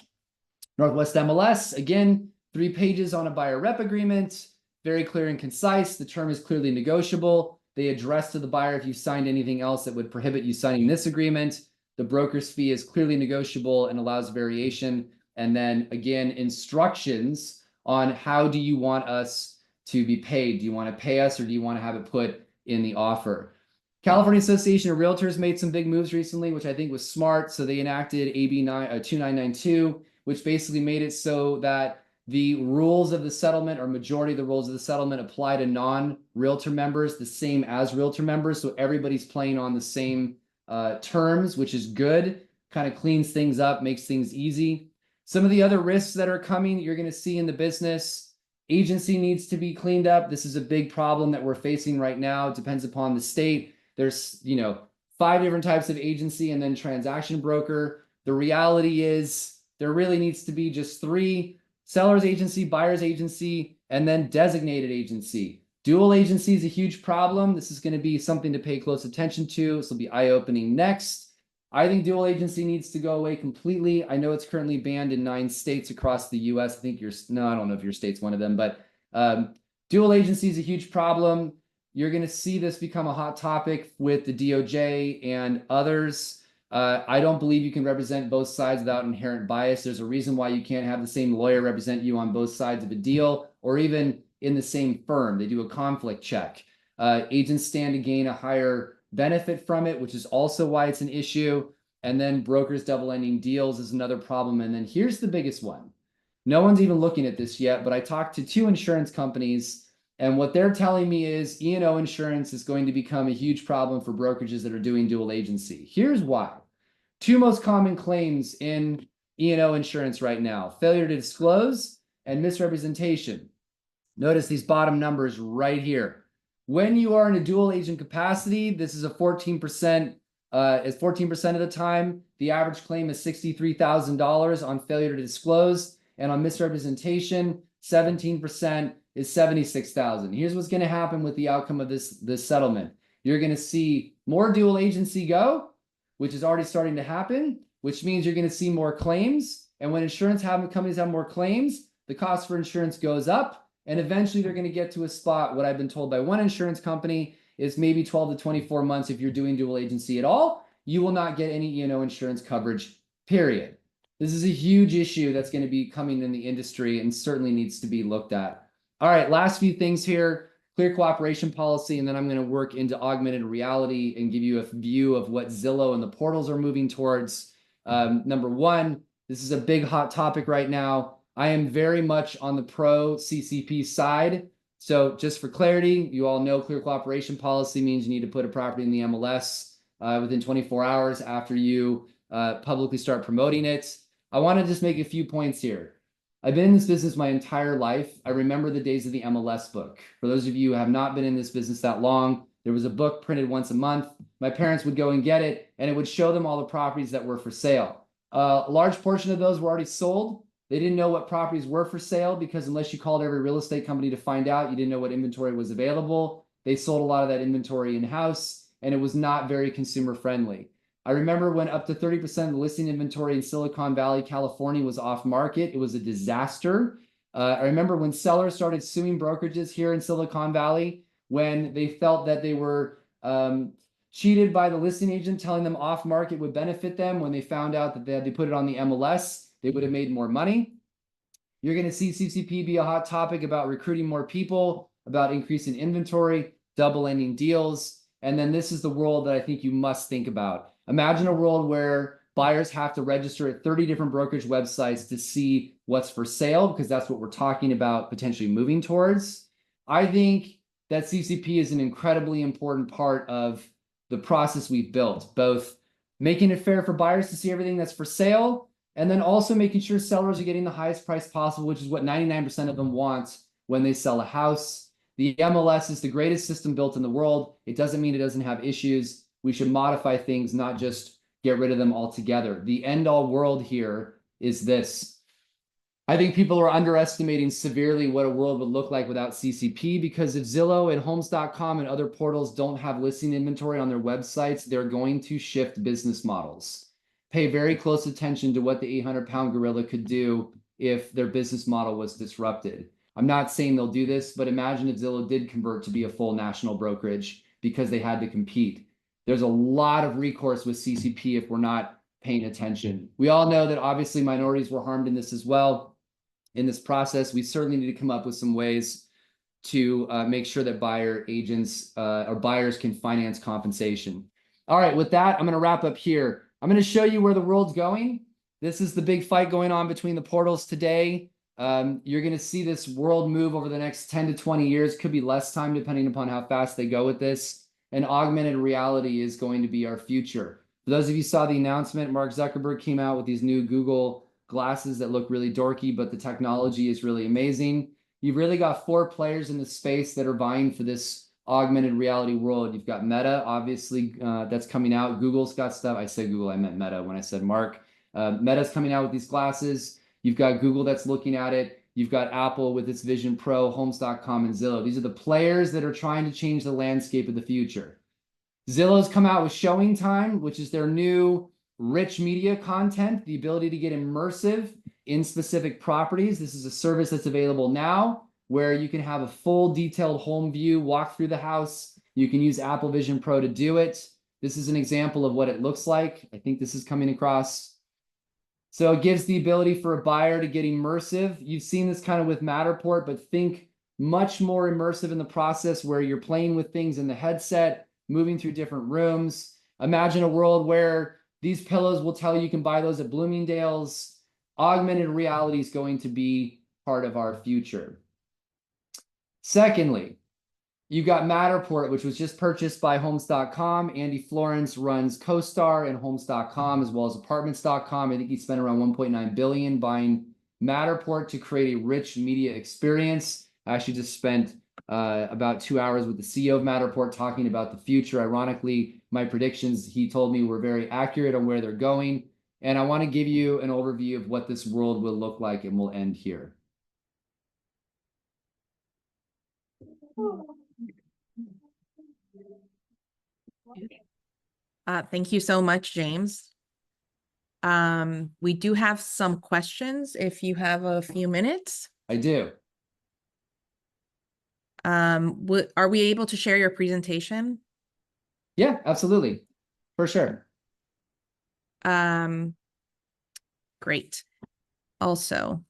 Northwest MLS, again, 3 pages on a buyer rep agreement, very clear and concise. The term is clearly negotiable. They address to the buyer if you signed anything else that would prohibit you signing this agreement. The broker's fee is clearly negotiable and allows variation. And then again, instructions on how do you want us to be paid? Do you want to pay us, or do you want to have it put in the offer? California Association of Realtors made some big moves recently, which I think was smart. So they enacted AB 2992, which basically made it so that the rules of the settlement, or majority of the rules of the settlement, apply to non-realtor members the same as realtor members. So everybody's playing on the same terms, which is good, kind of cleans things up, makes things easy. Some of the other risks that are coming, you're going to see in the business, agency needs to be cleaned up. This is a big problem that we're facing right now. It depends upon the state. There's, 5 different types of agency and then transaction broker. The reality is there really needs to be just 3: seller's agency, buyer's agency, and then designated agency. Dual agency is a huge problem. This is going to be something to pay close attention to. This will be eye-opening next. I think dual agency needs to go away completely. I know it's currently banned in 9 states across the US. I think I don't know if your state's one of them, but dual agency is a huge problem. You're going to see this become a hot topic with the DOJ and others. I don't believe you can represent both sides without inherent bias. There's a reason why you can't have the same lawyer represent you on both sides of a deal, or even in the same firm. They do a conflict check. Agents stand to gain a higher benefit from it, which is also why it's an issue. And then brokers double-ending deals is another problem. And then here's the biggest one. No one's even looking at this yet, but I talked to 2 insurance companies, and what they're telling me is E&O insurance is going to become a huge problem for brokerages that are doing dual agency. Here's why. 2 most common claims in E&O insurance right now: failure to disclose and misrepresentation. Notice these bottom numbers right here. When you are in a dual agent capacity, this is a 14%. Is 14% of the time. The average claim is $63,000 on failure to disclose, and on misrepresentation, 17% is $76,000. Here's what's going to happen with the outcome of this settlement. You're going to see more dual agency go, which is already starting to happen, which means you're going to see more claims. And when companies have more claims, the cost for insurance goes up, and eventually they're going to get to a spot. What I've been told by one insurance company is maybe 12 to 24 months, if you're doing dual agency at all, you will not get any E&O insurance coverage, period. This is a huge issue that's going to be coming in the industry and certainly needs to be looked at. All right, last few things here: clear cooperation policy, and then I'm going to work into augmented reality and give you a view of what Zillow and the portals are moving towards. Number 1, this is a big hot topic right now. I am very much on the pro CCP side. So just for clarity, you all know clear cooperation policy means you need to put a property in the MLS within 24 hours after you publicly start promoting it. I want to just make a few points here. I've been in this business my entire life. I remember the days of the MLS book. For those of you who have not been in this business that long, there was a book printed once a month. My parents would go and get it, and it would show them all the properties that were for sale. A large portion of those were already sold. They didn't know what properties were for sale because unless you called every real estate company to find out, you didn't know what inventory was available. They sold a lot of that inventory in-house, and it was not very consumer friendly. I remember when up to 30% of the listing inventory in Silicon Valley, California was off market. It was a disaster. I remember when sellers started suing brokerages here in Silicon Valley when they felt that they were cheated by the listing agent telling them off market would benefit them. When they found out that they had to put it on the MLS, they would have made more money. You're going to see CCP be a hot topic about recruiting more people, about increasing inventory, double-ending deals. And then this is the world that I think you must think about. Imagine a world where buyers have to register at 30 different brokerage websites to see what's for sale, because that's what we're talking about potentially moving towards. I think that CCP is an incredibly important part of the process we've built, both making it fair for buyers to see everything that's for sale, and then also making sure sellers are getting the highest price possible, which is what 99% of them want when they sell a house. The MLS is the greatest system built in the world. It doesn't mean it doesn't have issues. We should modify things, not just get rid of them altogether. The end all world here is this. I think people are underestimating severely what a world would look like without CCP, because if Zillow and Homes.com and other portals don't have listing inventory on their websites, they're going to shift business models. Pay very close attention to what the 800-pound gorilla could do if their business model was disrupted. I'm not saying they'll do this, but imagine if Zillow did convert to be a full national brokerage because they had to compete. There's a lot of recourse with CCP if we're not paying attention. We all know that obviously minorities were harmed in this as well. In this process, we certainly need to come up with some ways to make sure that buyer agents or buyers can finance compensation. All right, with that, I'm going to wrap up here. I'm going to show you where the world's going. This is the big fight going on between the portals today. You're going to see this world move over the next 10 to 20 years. Could be less time depending upon how fast they go with this. And augmented reality is going to be our future. For those of you who saw the announcement, Mark Zuckerberg came out with these new Google glasses that look really dorky, but the technology is really amazing. You've really got 4 players in the space that are vying for this augmented reality world. You've got Meta, obviously, that's coming out. Google's got stuff. I said Google, I meant Meta when I said Mark. Meta's coming out with these glasses. You've got Google that's looking at it. You've got Apple with its Vision Pro, Homes.com, and Zillow. These are the players that are trying to change the landscape of the future. Zillow's come out with Showing Time, which is their new rich media content, the ability to get immersive in specific properties. This is a service that's available now where you can have a full detailed home view, walk through the house. You can use Apple Vision Pro to do it. This is an example of what it looks like. I think this is coming across. So it gives the ability for a buyer to get immersive. You've seen this kind of with Matterport, but think much more immersive in the process where you're playing with things in the headset, moving through different rooms. Imagine a world where these pillows will tell you you can buy those at Bloomingdale's. Augmented reality is going to be part of our future. Secondly, you've got Matterport, which was just purchased by Homes.com. Andy Florence runs CoStar and Homes.com as well as Apartments.com. I think he spent around $1.9 billion buying Matterport to create a rich media experience. I actually just spent about 2 hours with the CEO of Matterport talking about the future. Ironically, my predictions, he told me, were very accurate on where they're going. And I want to give you an overview of what this world will look like, and we'll end here. Thank you so much, James. We do have some questions if you have a few minutes. I do. Are we able to share your presentation? Yeah, absolutely. For sure. Great. Also,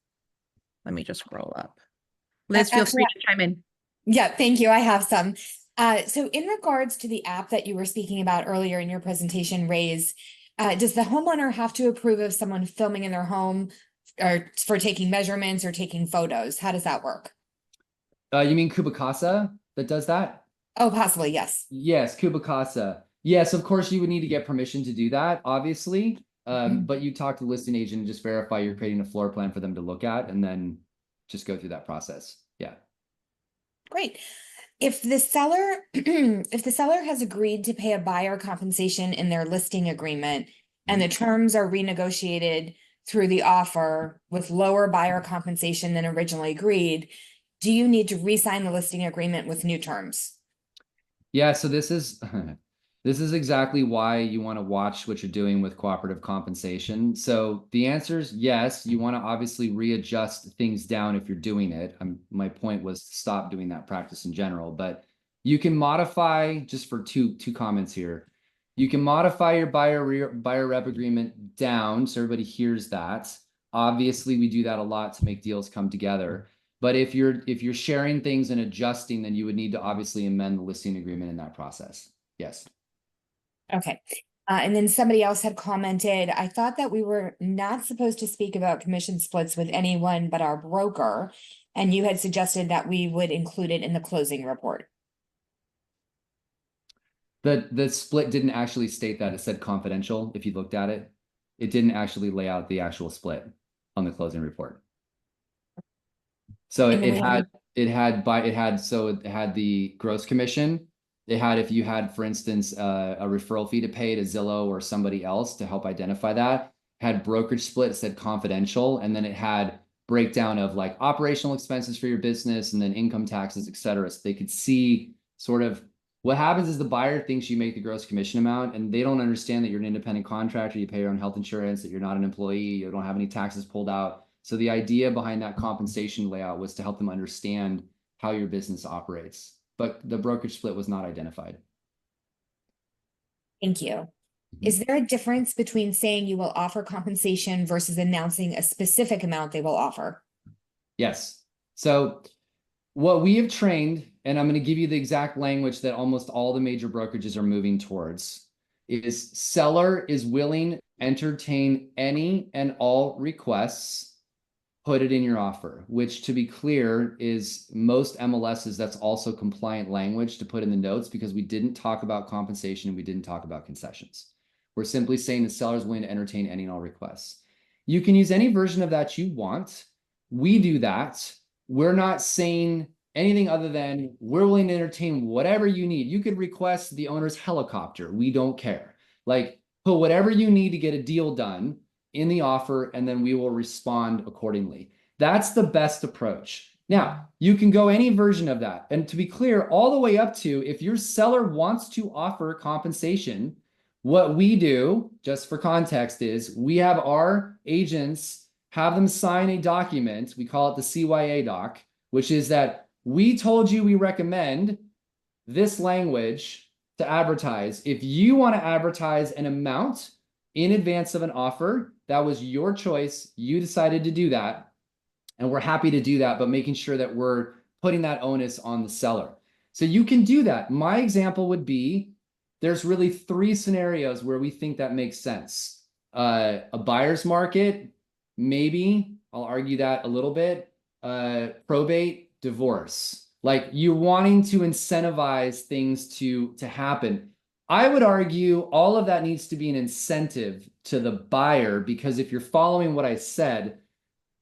let me just scroll up. Liz, feel free to chime in. Yeah, thank you. I have some. So in regards to the app that you were speaking about earlier in your presentation, Raise, does the homeowner have to approve of someone filming in their home or for taking measurements or taking photos? How does that work? You mean Kubicasa that does that? Oh, possibly, yes. Yes, Kubicasa. Yes, of course you would need to get permission to do that, obviously. But you talk to the listing agent and just verify you're creating a floor plan for them to look at, and then just go through that process. Yeah. Great. If the seller, if the seller has agreed to pay a buyer compensation in their listing agreement and the terms are renegotiated through the offer with lower buyer compensation than originally agreed, do you need to re-sign the listing agreement with new terms? Yeah, so this is this is exactly why you want to watch what you're doing with cooperative compensation. So the answer is yes, you want to obviously readjust things down if you're doing it. My point was to stop doing that practice in general, but you can modify, just for two comments here. You can modify your buyer rep agreement down so everybody hears that. Obviously, we do that a lot to make deals come together. But if you're sharing things and adjusting, then you would need to obviously amend the listing agreement in that process. Yes. Okay. And then somebody else had commented, I thought that we were not supposed to speak about commission splits with anyone but our broker. And you had suggested that we would include it in the closing report. The split didn't actually state that. It said confidential. If you looked at it, it didn't actually lay out the actual split on the closing report. So it had the gross commission, They had, if you had, for instance, a referral fee to pay to Zillow or somebody else to help identify that, had brokerage split, it said confidential, and then it had breakdown of like operational expenses for your business and then income taxes, et cetera. So they could see sort of what happens is the buyer thinks you make the gross commission amount, and they don't understand that you're an independent contractor, you pay your own health insurance, that you're not an employee, you don't have any taxes pulled out. So the idea behind that compensation layout was to help them understand how your business operates. But the brokerage split was not identified. Thank you. Is there a difference between saying you will offer compensation versus announcing a specific amount they will offer? Yes. So what we have trained, and I'm going to give you the exact language that almost all the major brokerages are moving towards, is seller is willing to entertain any and all requests, put it in your offer, which, to be clear, is most MLSs, that's also compliant language to put in the notes, because we didn't talk about compensation and we didn't talk about concessions. We're simply saying the seller is willing to entertain any and all requests. You can use any version of that you want. We do that. We're not saying anything other than we're willing to entertain whatever you need. You could request the owner's helicopter. We don't care. Like, put whatever you need to get a deal done in the offer, and then we will respond accordingly. That's the best approach. Now, you can go any version of that. And to be clear, all the way up to if your seller wants to offer compensation, what we do, just for context, is we have our agents have them sign a document. We call it the CYA doc, which is that we told you we recommend this language to advertise. If you want to advertise an amount in advance of an offer, that was your choice. You decided to do that. And we're happy to do that, but making sure that we're putting that onus on the seller. So you can do that. My example would be, there's really 3 scenarios where we think that makes sense. A buyer's market, maybe, I'll argue that a little bit. Probate, divorce. Like, you're wanting to incentivize things to happen. I would argue all of that needs to be an incentive to the buyer, because if you're following what I said,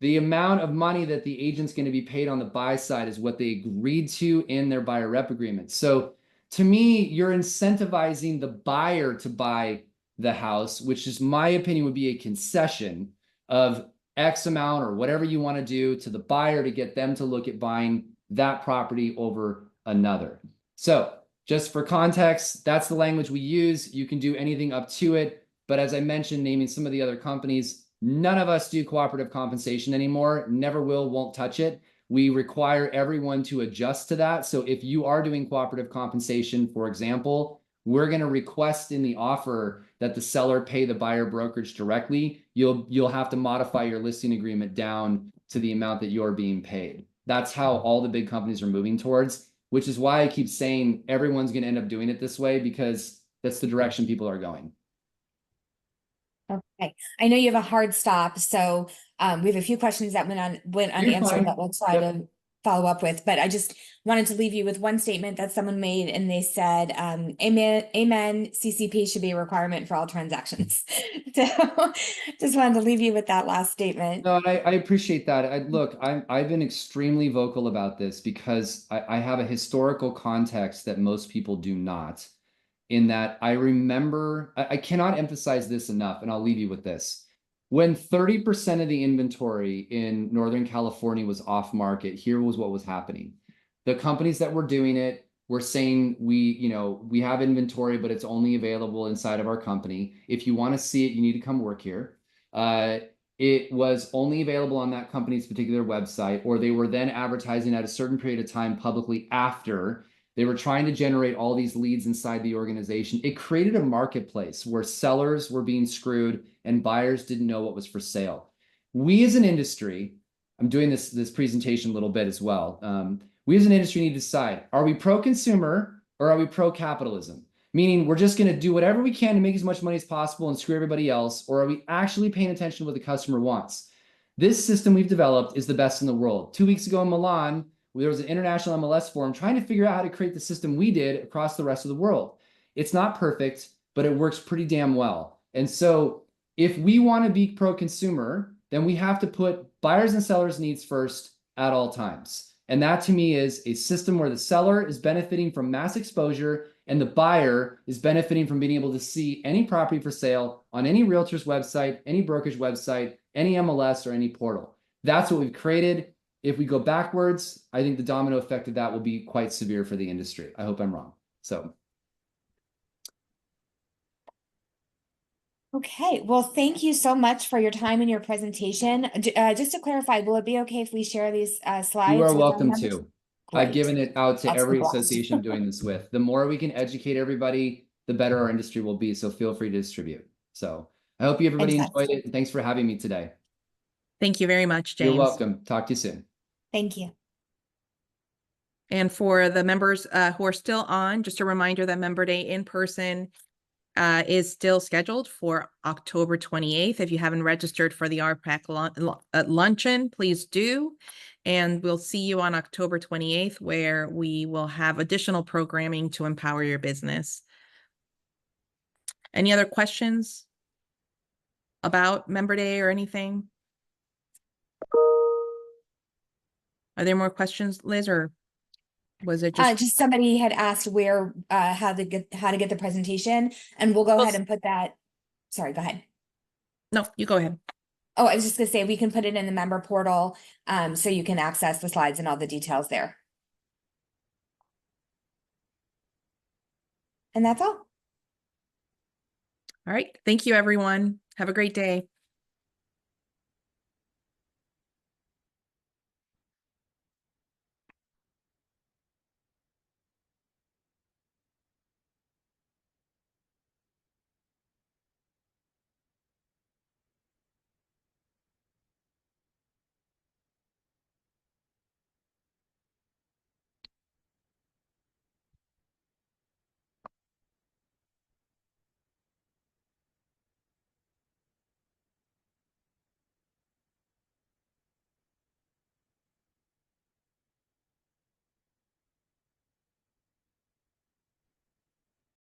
the amount of money that the agent's going to be paid on the buy side is what they agreed to in their buyer rep agreement. So to me, you're incentivizing the buyer to buy the house, which is, my opinion, would be a concession of X amount or whatever you want to do to the buyer to get them to look at buying that property over another. So just for context, that's the language we use. You can do anything up to it. But as I mentioned, naming some of the other companies, none of us do cooperative compensation anymore. Never will, won't touch it. We require everyone to adjust to that. So if you are doing cooperative compensation, for example, we're going to request in the offer that the seller pay the buyer brokerage directly. You'll have to modify your listing agreement down to the amount that you're being paid. That's how all the big companies are moving towards, which is why I keep saying everyone's going to end up doing it this way, because that's the direction people are going. Okay, I know you have a hard stop, so we have a few questions that went unanswered that we'll try to follow up with, but I just wanted to leave you with one statement that someone made, and they said, amen, CCP should be a requirement for all transactions. So just wanted to leave you with that last statement. No, I appreciate that. Look, I've been extremely vocal about this because I have a historical context that most people do not. In that I remember, I cannot emphasize this enough, and I'll leave you with this. When 30% of the inventory in Northern California was off market, here was what was happening. The companies that were doing it were saying, we have inventory, but it's only available inside of our company. If you want to see it, you need to come work here. It was only available on that company's particular website, or they were then advertising at a certain period of time publicly after. They were trying to generate all these leads inside the organization. It created a marketplace where sellers were being screwed and buyers didn't know what was for sale. We as an industry, I'm doing this presentation a little bit as well. We as an industry need to decide, are we pro-consumer or are we pro-capitalism? Meaning we're just going to do whatever we can to make as much money as possible and screw everybody else, or are we actually paying attention to what the customer wants? This system we've developed is the best in the world. 2 weeks ago in Milan, there was an international MLS forum trying to figure out how to create the system we did across the rest of the world. It's not perfect, but it works pretty damn well. And so if we want to be pro-consumer, then we have to put buyers and sellers' needs first at all times. And that to me is a system where the seller is benefiting from mass exposure And the buyer is benefiting from being able to see any property for sale on any realtor's website, any brokerage website, any MLS, or any portal. That's what we've created. If we go backwards, I think the domino effect of that will be quite severe for the industry. I hope I'm wrong. So. Okay, well, thank you so much for your time and your presentation. Just to clarify, will it be okay if we share these slides? You are with our welcome members? to. I've Great. given it out to I'll every take a blast. association I'm doing this with. The more we can educate everybody, the better our industry will be. So feel free to distribute. So I hope everybody enjoyed Fantastic. it. And thanks for having me today. Thank you very much, James. You're welcome. Talk to you soon. Thank you. And for the members who are still on, just a reminder that Member Day in person is still scheduled for October 28th. If you haven't registered for the RPAC luncheon, please do. And we'll see you on October 28th, where we will have additional programming to empower your business. Any other questions about Member Day or anything? Are there more questions, Liz, or was it just somebody had asked where how to get the presentation, and we'll go ahead and put that. Sorry, go ahead. No, you go ahead. Oh, I was just gonna say we can put it in the member portal, so you can access the slides and all the details there. And that's all. All right. Thank you, everyone. Have a great day.